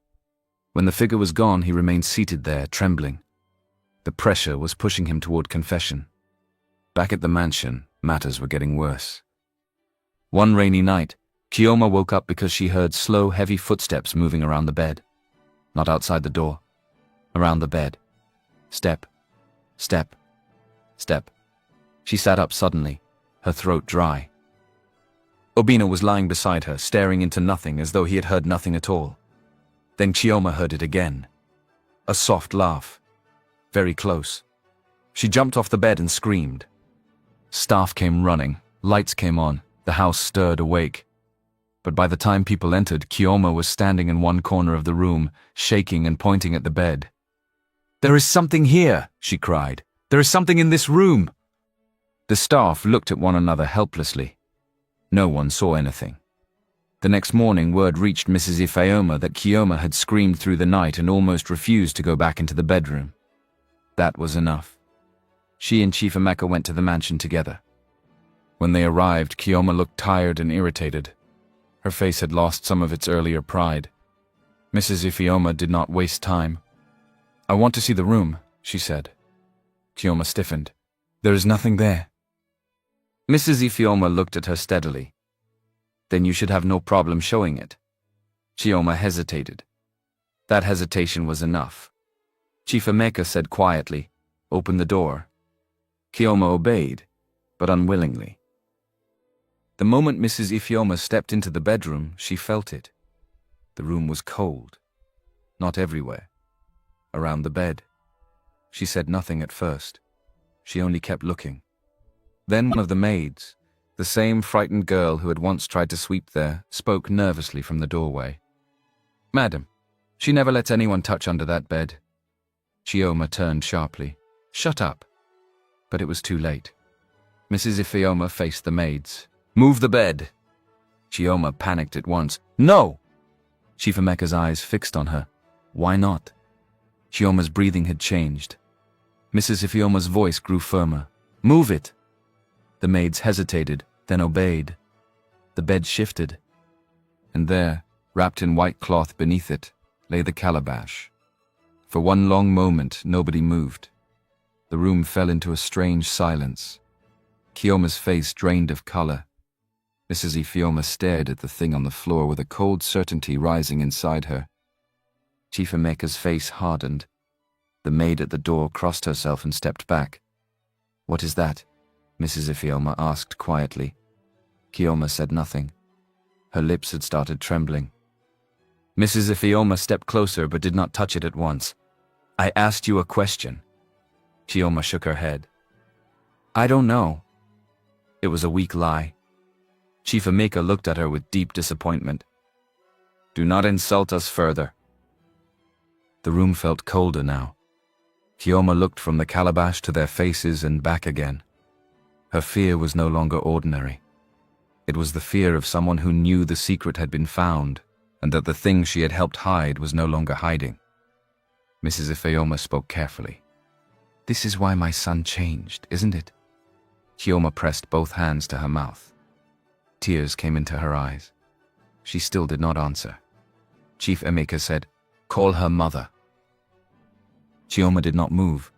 When the figure was gone, he remained seated there, trembling. The pressure was pushing him toward confession. Back at the mansion, matters were getting worse. One rainy night, Kioma woke up because she heard slow, heavy footsteps moving around the bed. Not outside the door. Around the bed. Step. Step. Step. She sat up suddenly, her throat dry. Obina was lying beside her, staring into nothing as though he had heard nothing at all. Then Chioma heard it again. A soft laugh. Very close. She jumped off the bed and screamed. Staff came running, lights came on, the house stirred awake. But by the time people entered, Chioma was standing in one corner of the room, shaking and pointing at the bed. "There is something here," she cried. "There is something in this room." The staff looked at one another helplessly. No one saw anything. The next morning, word reached Mrs. Ifeoma that Chioma had screamed through the night and almost refused to go back into the bedroom. That was enough. She and Chief Emeka went to the mansion together. When they arrived, Chioma looked tired and irritated. Her face had lost some of its earlier pride. Mrs. Ifeoma did not waste time. "I want to see the room," she said. Chioma stiffened. "There is nothing there." Mrs. Ifeoma looked at her steadily. "Then you should have no problem showing it." Chioma hesitated. That hesitation was enough. Chief Emeka said quietly, "Open the door." Chioma obeyed, but unwillingly. The moment Mrs. Ifeoma stepped into the bedroom, she felt it. The room was cold. Not everywhere. Around the bed. She said nothing at first. She only kept looking. Then one of the maids, the same frightened girl who had once tried to sweep there, spoke nervously from the doorway. "Madam, she never lets anyone touch under that bed." Chioma turned sharply. "Shut up." But it was too late. Mrs. Ifeoma faced the maids. "Move the bed." Chioma panicked at once. "No!" Chief Emeka's eyes fixed on her. "Why not?" Chioma's breathing had changed. Mrs. Ifeoma's voice grew firmer. "Move it." The maids hesitated, then obeyed. The bed shifted. And there, wrapped in white cloth beneath it, lay the calabash. For one long moment, nobody moved. The room fell into a strange silence. Chioma's face drained of color. Mrs. Ifeoma stared at the thing on the floor with a cold certainty rising inside her. Chief Emeka's face hardened. The maid at the door crossed herself and stepped back. "What is that?" Mrs. Ifeoma asked quietly. Chioma said nothing. Her lips had started trembling. Mrs. Ifeoma stepped closer but did not touch it at once. "I asked you a question." Chioma shook her head. "I don't know." It was a weak lie. Chief Emeka looked at her with deep disappointment. "Do not insult us further." The room felt colder now. Chioma looked from the calabash to their faces and back again. Her fear was no longer ordinary. It was the fear of someone who knew the secret had been found, and that the thing she had helped hide was no longer hiding. Mrs. Ifeoma spoke carefully. "This is why my son changed, isn't it?" Chioma pressed both hands to her mouth. Tears came into her eyes. She still did not answer. Chief Emeka said, "Call her mother." Chioma did not move.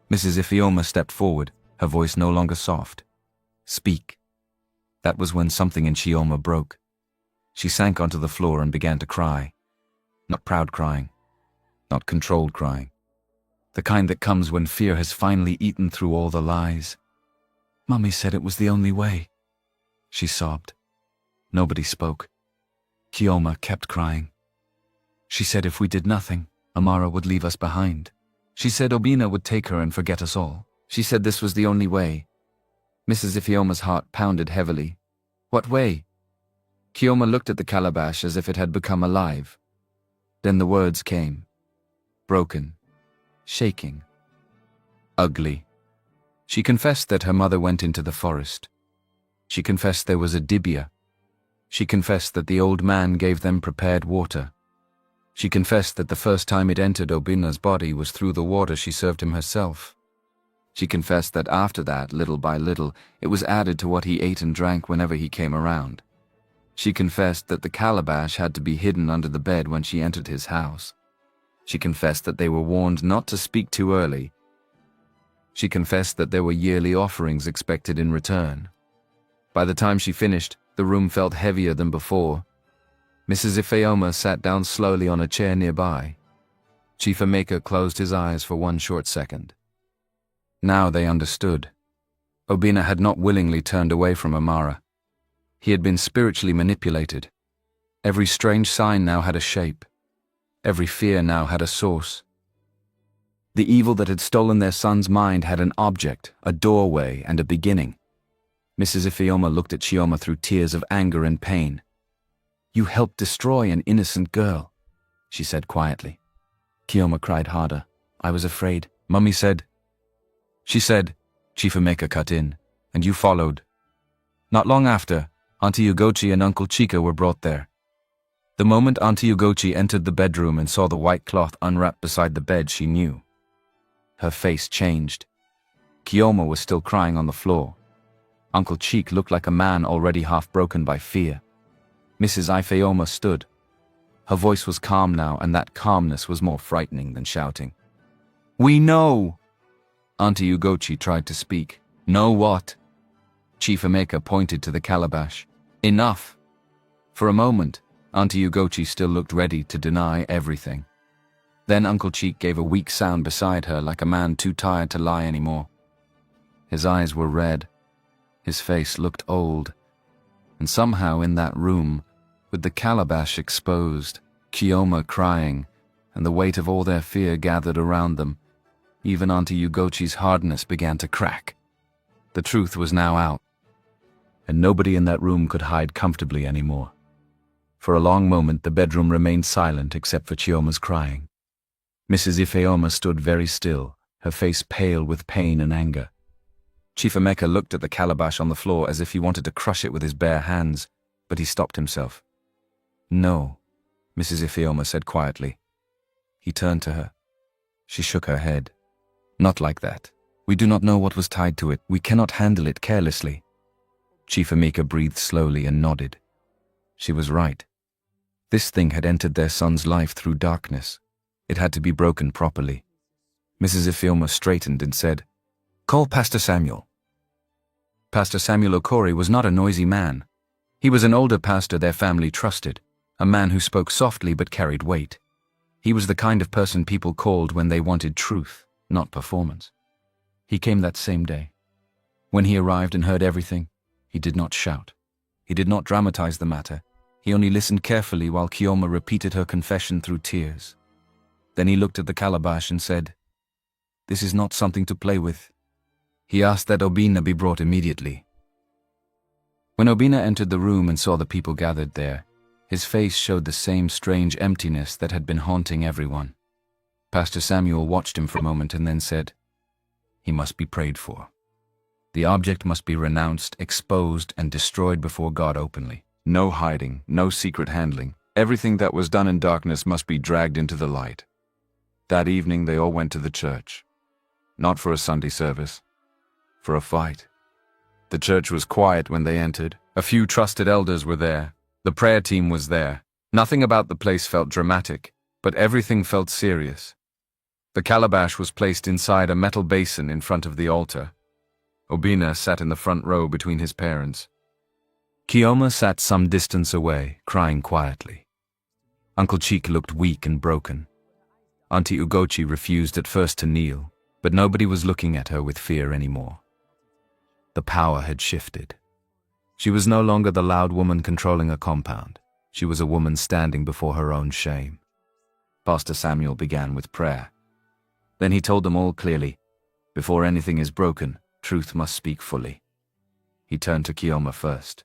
Mrs. Ifeoma stepped forward, her voice no longer soft. "Speak." That was when something in Chioma broke. She sank onto the floor and began to cry. Not proud crying. Not controlled crying. The kind that comes when fear has finally eaten through all the lies. "Mummy said it was the only way," she sobbed. Nobody spoke. Chioma kept crying. She said if we did nothing, Amara would leave us behind. She said Obina would take her and forget us all. She said this was the only way. Mrs. Ifeoma's heart pounded heavily. What way? Chioma looked at the calabash as if it had become alive. Then the words came. Broken. Shaking. Ugly. She confessed that her mother went into the forest. She confessed there was a dibia. She confessed that the old man gave them prepared water. She confessed that the first time it entered Obina's body was through the water she served him herself. She confessed that after that, little by little, it was added to what he ate and drank whenever he came around. She confessed that the calabash had to be hidden under the bed when she entered his house. She confessed that they were warned not to speak too early. She confessed that there were yearly offerings expected in return. By the time she finished, the room felt heavier than before. Mrs. Ifeoma sat down slowly on a chair nearby. Chief Emeka closed his eyes for one short second. Now they understood. Obina had not willingly turned away from Amara. He had been spiritually manipulated. Every strange sign now had a shape. Every fear now had a source. The evil that had stolen their son's mind had an object, a doorway, and a beginning. Mrs. Ifeoma looked at Chioma through tears of anger and pain. "You helped destroy an innocent girl," she said quietly. Chioma cried harder. "I was afraid. Mummy said..." She said, Chief Emeka cut in, "And you followed." Not long after, Auntie Ugochi and Uncle Chika were brought there. The moment Auntie Ugochi entered the bedroom and saw the white cloth unwrapped beside the bed, she knew. Her face changed. Chioma was still crying on the floor. Uncle Cheek looked like a man already half broken by fear. Mrs. Ifeoma stood. Her voice was calm now, and that calmness was more frightening than shouting. "We know!" Auntie Ugochi tried to speak. "Know what?" Chief Emeka pointed to the calabash. "Enough!" For a moment, Auntie Ugochi still looked ready to deny everything. Then Uncle Cheek gave a weak sound beside her, like a man too tired to lie anymore. His eyes were red. His face looked old. And somehow in that room, with the calabash exposed, Chioma crying, and the weight of all their fear gathered around them, even Auntie Ugochi's hardness began to crack. The truth was now out, and nobody in that room could hide comfortably anymore. For a long moment the bedroom remained silent except for Chioma's crying. Mrs. Ifeoma stood very still, her face pale with pain and anger. Chief Emeka looked at the calabash on the floor as if he wanted to crush it with his bare hands, but he stopped himself. "No," Mrs. Ifeoma said quietly. He turned to her. She shook her head. "Not like that. We do not know what was tied to it. We cannot handle it carelessly." Chief Emeka breathed slowly and nodded. She was right. This thing had entered their son's life through darkness. It had to be broken properly. Mrs. Ifeoma straightened and said, "Call Pastor Samuel." Pastor Samuel Okori was not a noisy man. He was an older pastor their family trusted, a man who spoke softly but carried weight. He was the kind of person people called when they wanted truth, not performance. He came that same day. When he arrived and heard everything, he did not shout. He did not dramatize the matter. He only listened carefully while Chioma repeated her confession through tears. Then he looked at the calabash and said, "This is not something to play with." He asked that Obina be brought immediately. When Obina entered the room and saw the people gathered there, his face showed the same strange emptiness that had been haunting everyone. Pastor Samuel watched him for a moment and then said, "He must be prayed for. The object must be renounced, exposed, and destroyed before God openly. No hiding, no secret handling. Everything that was done in darkness must be dragged into the light." That evening they all went to the church. Not for a Sunday service, for a fight. The church was quiet when they entered. A few trusted elders were there. The prayer team was there. Nothing about the place felt dramatic, but everything felt serious. The calabash was placed inside a metal basin in front of the altar. Obina sat in the front row between his parents. Chioma sat some distance away, crying quietly. Uncle Cheek looked weak and broken. Auntie Ugochi refused at first to kneel, but nobody was looking at her with fear anymore. The power had shifted. She was no longer the loud woman controlling a compound. She was a woman standing before her own shame. Pastor Samuel began with prayer. Then he told them all clearly, before anything is broken, truth must speak fully. He turned to Chioma first.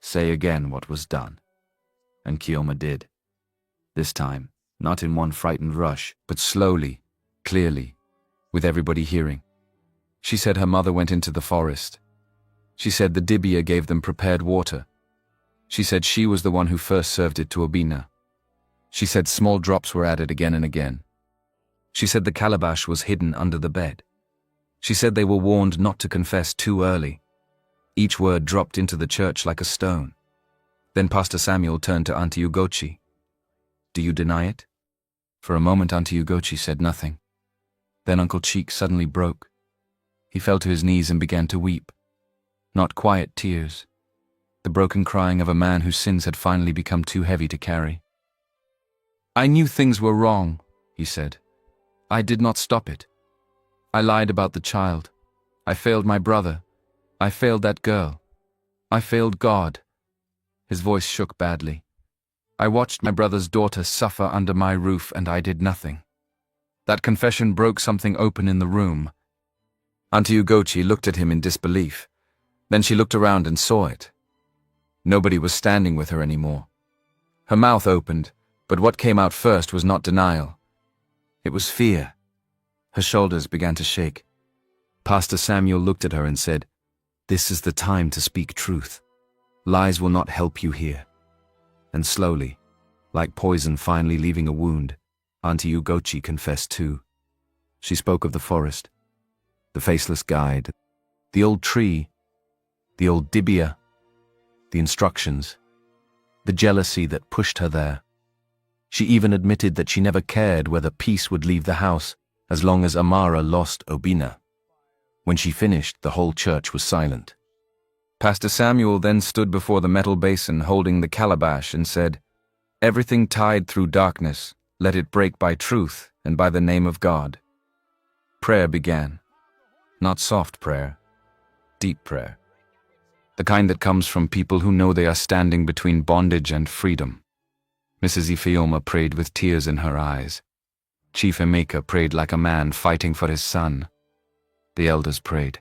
"Say again what was done." And Chioma did. This time, not in one frightened rush, but slowly, clearly, with everybody hearing. She said her mother went into the forest. She said the dibia gave them prepared water. She said she was the one who first served it to Obina. She said small drops were added again and again. She said the calabash was hidden under the bed. She said they were warned not to confess too early. Each word dropped into the church like a stone. Then Pastor Samuel turned to Auntie Ugochi. "Do you deny it?" For a moment Auntie Ugochi said nothing. Then Uncle Cheek suddenly broke. He fell to his knees and began to weep. Not quiet tears. The broken crying of a man whose sins had finally become too heavy to carry. "I knew things were wrong," he said. "I did not stop it. I lied about the child. I failed my brother. I failed that girl. I failed God. His voice shook badly. I watched my brother's daughter suffer under my roof and I did nothing. That confession broke something open in the room. Auntie Ugochi looked at him in disbelief. Then she looked around and saw it. Nobody was standing with her anymore. Her mouth opened, but what came out first was not denial. It was fear. Her shoulders began to shake. Pastor Samuel looked at her and said, "This is the time to speak truth. Lies will not help you here." And slowly, like poison finally leaving a wound, Auntie Ugochi confessed too. She spoke of the forest, the faceless guide, the old tree, the old dibia, the instructions, the jealousy that pushed her there. She even admitted that she never cared whether peace would leave the house as long as Amara lost Obina. When she finished, the whole church was silent. Pastor Samuel then stood before the metal basin holding the calabash and said, "Everything tied through darkness, let it break by truth and by the name of God." Prayer began. Not soft prayer, deep prayer. The kind that comes from people who know they are standing between bondage and freedom. Mrs. Ifeoma prayed with tears in her eyes. Chief Emeka prayed like a man fighting for his son. The elders prayed.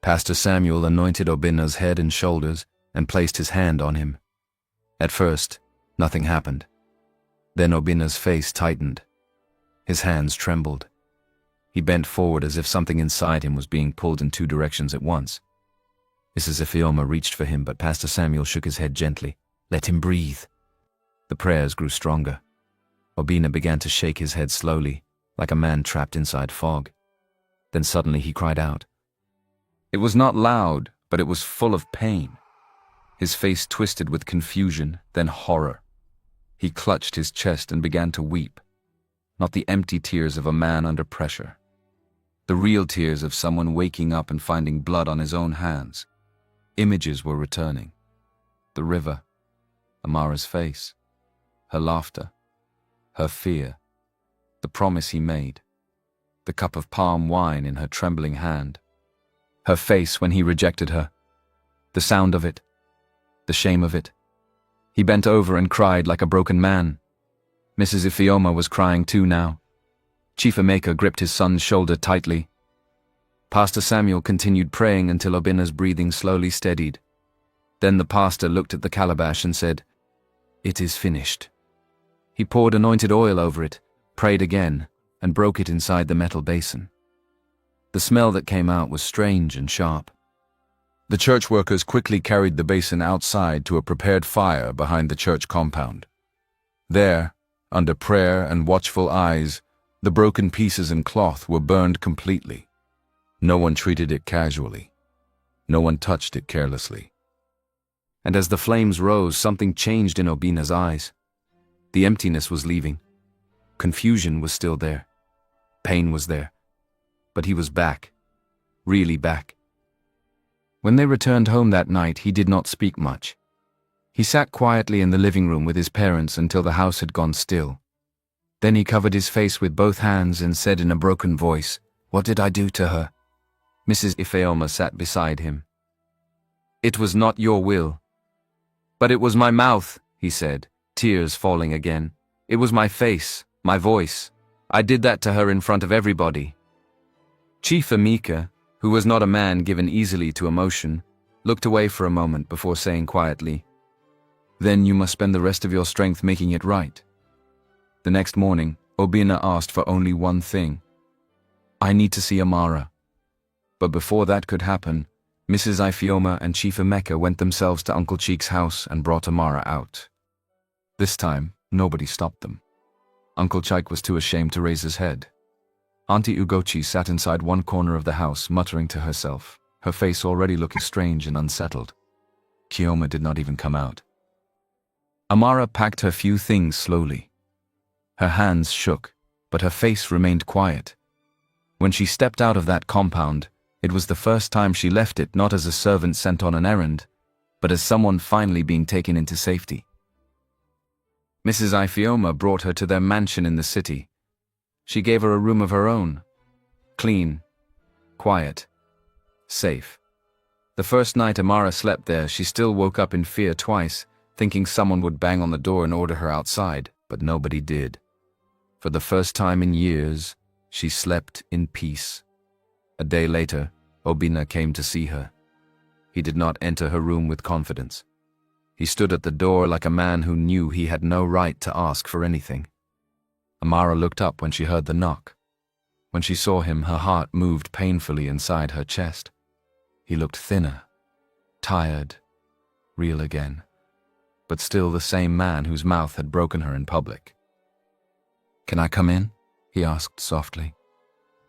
Pastor Samuel anointed Obina's head and shoulders and placed his hand on him. At first, nothing happened. Then Obina's face tightened. His hands trembled. He bent forward as if something inside him was being pulled in two directions at once. Mrs. Ifeoma reached for him, but Pastor Samuel shook his head gently. "Let him breathe." The prayers grew stronger. Obina began to shake his head slowly, like a man trapped inside fog. Then suddenly he cried out. It was not loud, but it was full of pain. His face twisted with confusion, then horror. He clutched his chest and began to weep. Not the empty tears of a man under pressure. The real tears of someone waking up and finding blood on his own hands. Images were returning. The river, Amara's face, her laughter, her fear, the promise he made, the cup of palm wine in her trembling hand, her face when he rejected her, the sound of it, the shame of it. He bent over and cried like a broken man. Mrs. Ifeoma was crying too now. Chief Emeka gripped his son's shoulder tightly. Pastor Samuel continued praying until Obina's breathing slowly steadied. Then the pastor looked at the calabash and said, "It is finished." He poured anointed oil over it, prayed again, and broke it inside the metal basin. The smell that came out was strange and sharp. The church workers quickly carried the basin outside to a prepared fire behind the church compound. There, under prayer and watchful eyes, the broken pieces and cloth were burned completely. No one treated it casually. No one touched it carelessly. And as the flames rose, something changed in Obina's eyes. The emptiness was leaving. Confusion was still there. Pain was there. But he was back. Really back. When they returned home that night, he did not speak much. He sat quietly in the living room with his parents until the house had gone still. Then he covered his face with both hands and said in a broken voice, "What did I do to her?" Mrs. Ifeoma sat beside him. "It was not your will." "But it was my mouth," he said, tears falling again. "It was my face, my voice. I did that to her in front of everybody." Chief Emeka, who was not a man given easily to emotion, looked away for a moment before saying quietly, "Then you must spend the rest of your strength making it right." The next morning, Obina asked for only one thing. "I need to see Amara." But before that could happen, Mrs. Ifeoma and Chief Emeka went themselves to Uncle Cheek's house and brought Amara out. This time, nobody stopped them. Uncle Chike was too ashamed to raise his head. Auntie Ugochi sat inside one corner of the house, muttering to herself, her face already looking strange and unsettled. Kioma did not even come out. Amara packed her few things slowly. Her hands shook, but her face remained quiet. When she stepped out of that compound, it was the first time she left it not as a servant sent on an errand, but as someone finally being taken into safety. Mrs. Ifeoma brought her to their mansion in the city. She gave her a room of her own. Clean, quiet, safe. The first night Amara slept there, she still woke up in fear twice, thinking someone would bang on the door and order her outside, but nobody did. For the first time in years, she slept in peace. A day later, Obina came to see her. He did not enter her room with confidence. He stood at the door like a man who knew he had no right to ask for anything. Amara looked up when she heard the knock. When she saw him, her heart moved painfully inside her chest. He looked thinner, tired, real again, but still the same man whose mouth had broken her in public. "Can I come in?" he asked softly.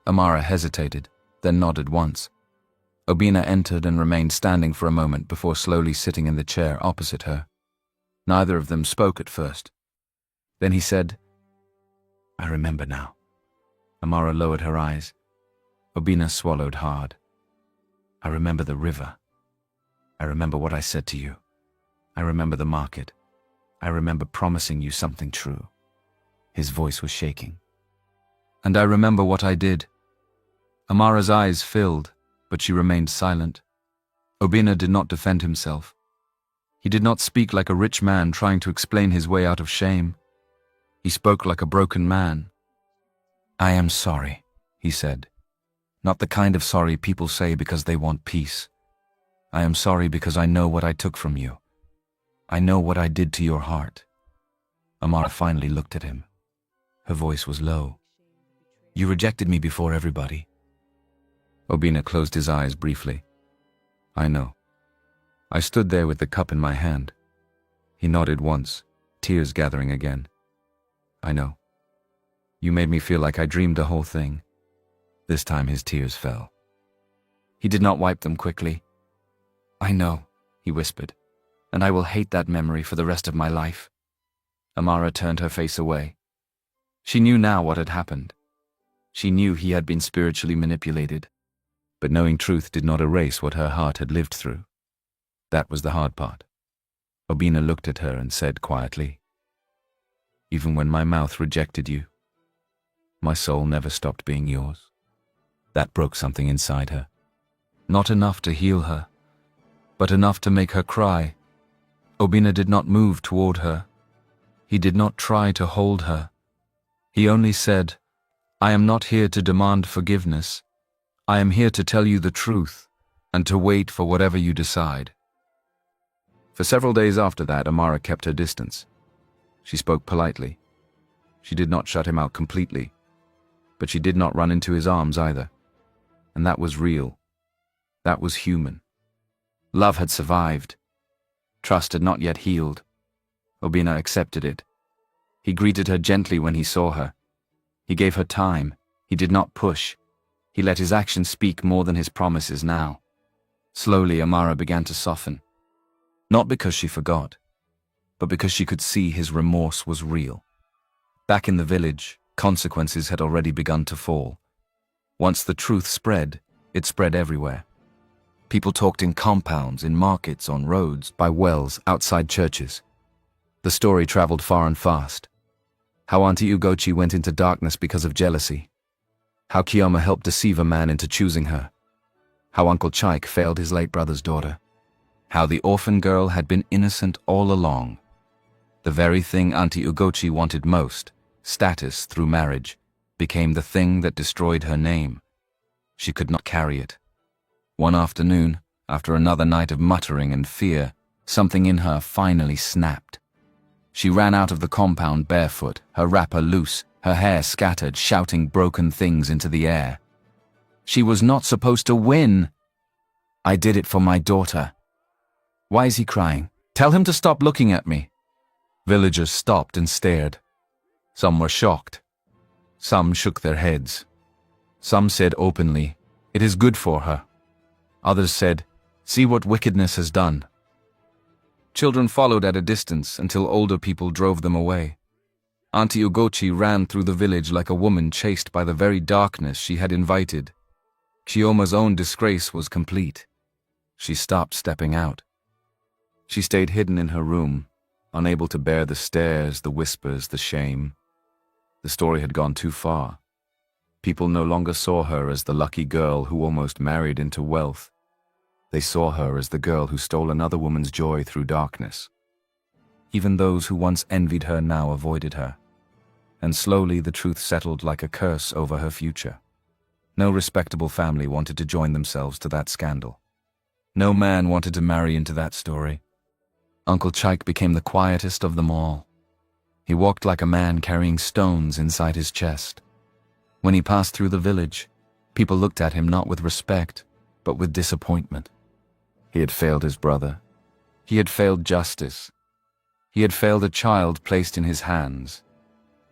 Amara hesitated, then nodded once. Obina entered and remained standing for a moment before slowly sitting in the chair opposite her. Neither of them spoke at first. Then he said, "I remember now." Amara lowered her eyes. Obina swallowed hard. "I remember the river. I remember what I said to you. I remember the market. I remember promising you something true." His voice was shaking. "And I remember what I did." Amara's eyes filled, but she remained silent. Obina did not defend himself. He did not speak like a rich man trying to explain his way out of shame. He spoke like a broken man. "I am sorry," he said. "Not the kind of sorry people say because they want peace. I am sorry because I know what I took from you. I know what I did to your heart." Amara finally looked at him. Her voice was low. "You rejected me before everybody." Obina closed his eyes briefly. "I know." I stood there with the cup in my hand. He nodded once, tears gathering again. "I know. You made me feel like I dreamed the whole thing." This time his tears fell. He did not wipe them quickly. "I know," he whispered, "and I will hate that memory for the rest of my life." Amara turned her face away. She knew now what had happened. She knew he had been spiritually manipulated. But knowing truth did not erase what her heart had lived through. That was the hard part. Obina looked at her and said quietly, "Even when my mouth rejected you, my soul never stopped being yours." That broke something inside her. Not enough to heal her, but enough to make her cry. Obina did not move toward her. He did not try to hold her. He only said, "I am not here to demand forgiveness. I am here to tell you the truth, and to wait for whatever you decide." For several days after that, Amara kept her distance. She spoke politely. She did not shut him out completely, but she did not run into his arms either. And that was real. That was human. Love had survived. Trust had not yet healed. Obina accepted it. He greeted her gently when he saw her. He gave her time. He did not push. He let his actions speak more than his promises now. Slowly, Amara began to soften. Not because she forgot, but because she could see his remorse was real. Back in the village, consequences had already begun to fall. Once the truth spread, it spread everywhere. People talked in compounds, in markets, on roads, by wells, outside churches. The story traveled far and fast. How Auntie Ugochi went into darkness because of jealousy. How Kiyoma helped deceive a man into choosing her. How Uncle Chaik failed his late brother's daughter. How the orphan girl had been innocent all along. The very thing Auntie Ugochi wanted most, status through marriage, became the thing that destroyed her name. She could not carry it. One afternoon, after another night of muttering and fear, something in her finally snapped. She ran out of the compound barefoot, her wrapper loose, her hair scattered, shouting broken things into the air. She was not supposed to win. "I did it for my daughter." "Why is he crying? Tell him to stop looking at me." Villagers stopped and stared. Some were shocked. Some shook their heads. Some said openly, "It is good for her." Others said, "See what wickedness has done." Children followed at a distance until older people drove them away. Auntie Ugochi ran through the village like a woman chased by the very darkness she had invited. Kiyoma's own disgrace was complete. She stopped stepping out. She stayed hidden in her room, unable to bear the stares, the whispers, the shame. The story had gone too far. People no longer saw her as the lucky girl who almost married into wealth. They saw her as the girl who stole another woman's joy through darkness. Even those who once envied her now avoided her. And slowly the truth settled like a curse over her future. No respectable family wanted to join themselves to that scandal. No man wanted to marry into that story. Uncle Chaik became the quietest of them all. He walked like a man carrying stones inside his chest. When he passed through the village, people looked at him not with respect, but with disappointment. He had failed his brother. He had failed justice. He had failed a child placed in his hands.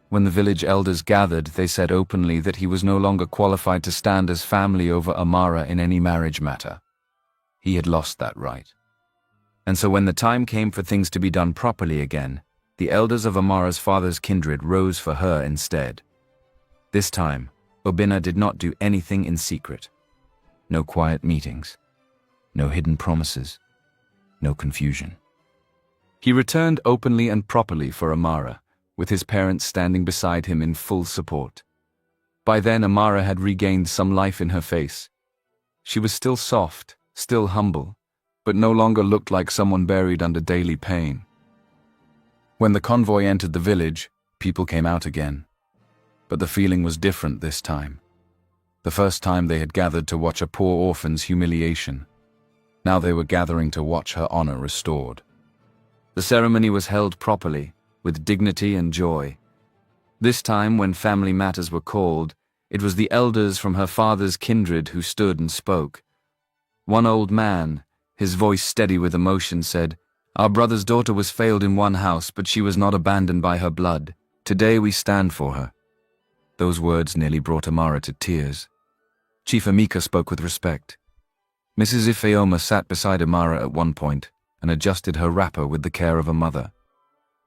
When the village elders gathered, they said openly that he was no longer qualified to stand as family over Amara in any marriage matter. He had lost that right. And so when the time came for things to be done properly again, the elders of Amara's father's kindred rose for her instead. This time, Obinna did not do anything in secret. No quiet meetings. No hidden promises. No confusion. He returned openly and properly for Amara, with his parents standing beside him in full support. By then Amara had regained some life in her face. She was still soft, still humble, but no longer looked like someone buried under daily pain. When the convoy entered the village, people came out again. But the feeling was different this time. The first time they had gathered to watch a poor orphan's humiliation. Now they were gathering to watch her honor restored. The ceremony was held properly, with dignity and joy. This time, when family matters were called, it was the elders from her father's kindred who stood and spoke. One old man, his voice steady with emotion, said, "Our brother's daughter was failed in one house, but she was not abandoned by her blood. Today we stand for her." Those words nearly brought Amara to tears. Chief Amika spoke with respect. Mrs. Ifeoma sat beside Amara at one point and adjusted her wrapper with the care of a mother.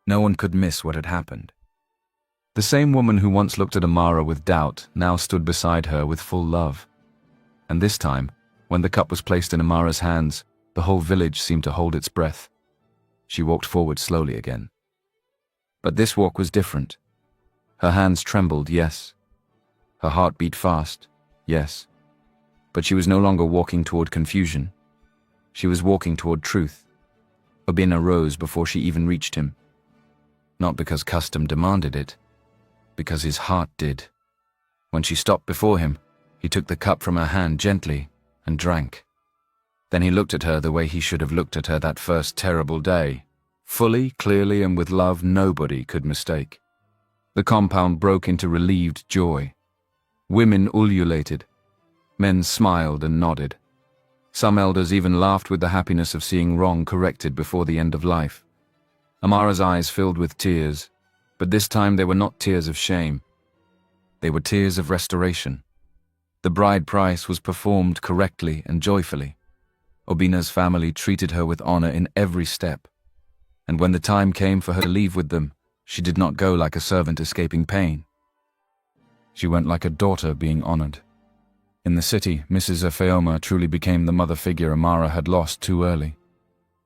No one could miss what had happened. The same woman who once looked at Amara with doubt now stood beside her with full love. And this time, when the cup was placed in Amara's hands, the whole village seemed to hold its breath. She walked forward slowly again. But this walk was different. Her hands trembled, yes. Her heart beat fast, yes. But she was no longer walking toward confusion. She was walking toward truth. Obinna rose before she even reached him. Not because custom demanded it, because his heart did. When she stopped before him, he took the cup from her hand gently and drank. Then he looked at her the way he should have looked at her that first terrible day. Fully, clearly, and with love nobody could mistake. The compound broke into relieved joy. Women ululated. Men smiled and nodded. Some elders even laughed with the happiness of seeing wrong corrected before the end of life. Amara's eyes filled with tears, but this time they were not tears of shame. They were tears of restoration. The bride price was performed correctly and joyfully. Obinna's family treated her with honor in every step. And when the time came for her to leave with them, she did not go like a servant escaping pain. She went like a daughter being honored. In the city, Mrs. Ifeoma truly became the mother figure Amara had lost too early.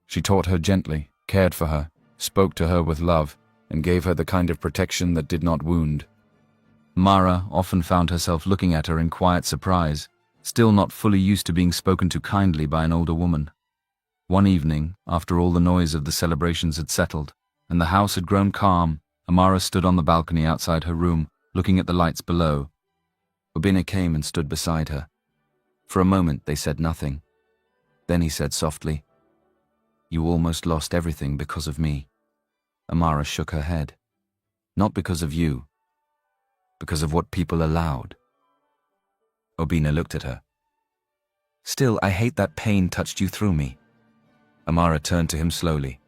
She taught her gently, cared for her, spoke to her with love, and gave her the kind of protection that did not wound. Amara often found herself looking at her in quiet surprise, still not fully used to being spoken to kindly by an older woman. One evening, after all the noise of the celebrations had settled, and the house had grown calm, Amara stood on the balcony outside her room, looking at the lights below. Obinna came and stood beside her. For a moment they said nothing. Then he said softly, "You almost lost everything because of me." Amara shook her head. "Not because of you. Because of what people allowed." Obinna looked at her. "Still, I hate that pain touched you through me." Amara turned to him slowly.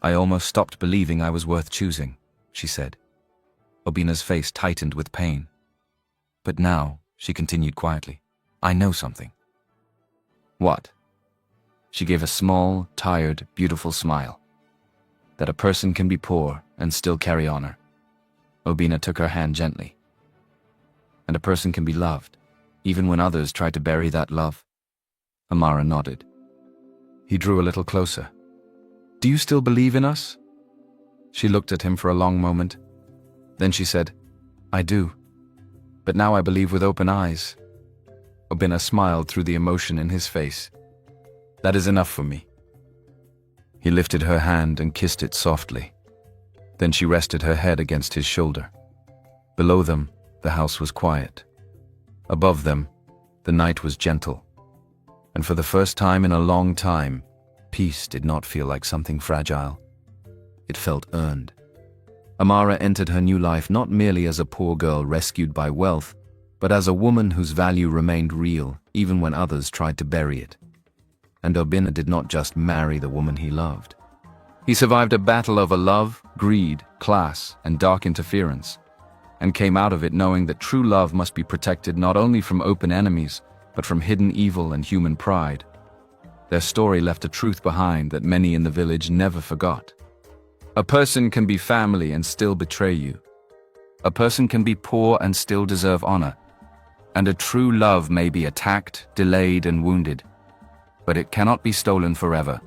"I almost stopped believing I was worth choosing," she said. Obinna's face tightened with pain. "But now," she continued quietly, "I know something." "What?" She gave a small, tired, beautiful smile. "That a person can be poor and still carry honor." Obinna took her hand gently. "And a person can be loved, even when others try to bury that love." Amara nodded. He drew a little closer. "Do you still believe in us?" She looked at him for a long moment. Then she said, "I do. But now I believe with open eyes." Obinna smiled through the emotion in his face. That is enough for me." He lifted her hand and kissed it softly. Then she rested her head against his shoulder. Below them, the house was quiet. Above them, the night was gentle. And for the first time in a long time, peace did not feel like something fragile. It felt earned. Amara entered her new life not merely as a poor girl rescued by wealth, but as a woman whose value remained real even when others tried to bury it. And Obinna did not just marry the woman he loved. He survived a battle over love, greed, class, and dark interference, and came out of it knowing that true love must be protected not only from open enemies, but from hidden evil and human pride. Their story left a truth behind that many in the village never forgot. A person can be family and still betray you. A person can be poor and still deserve honor. And a true love may be attacked, delayed, and wounded, but it cannot be stolen forever.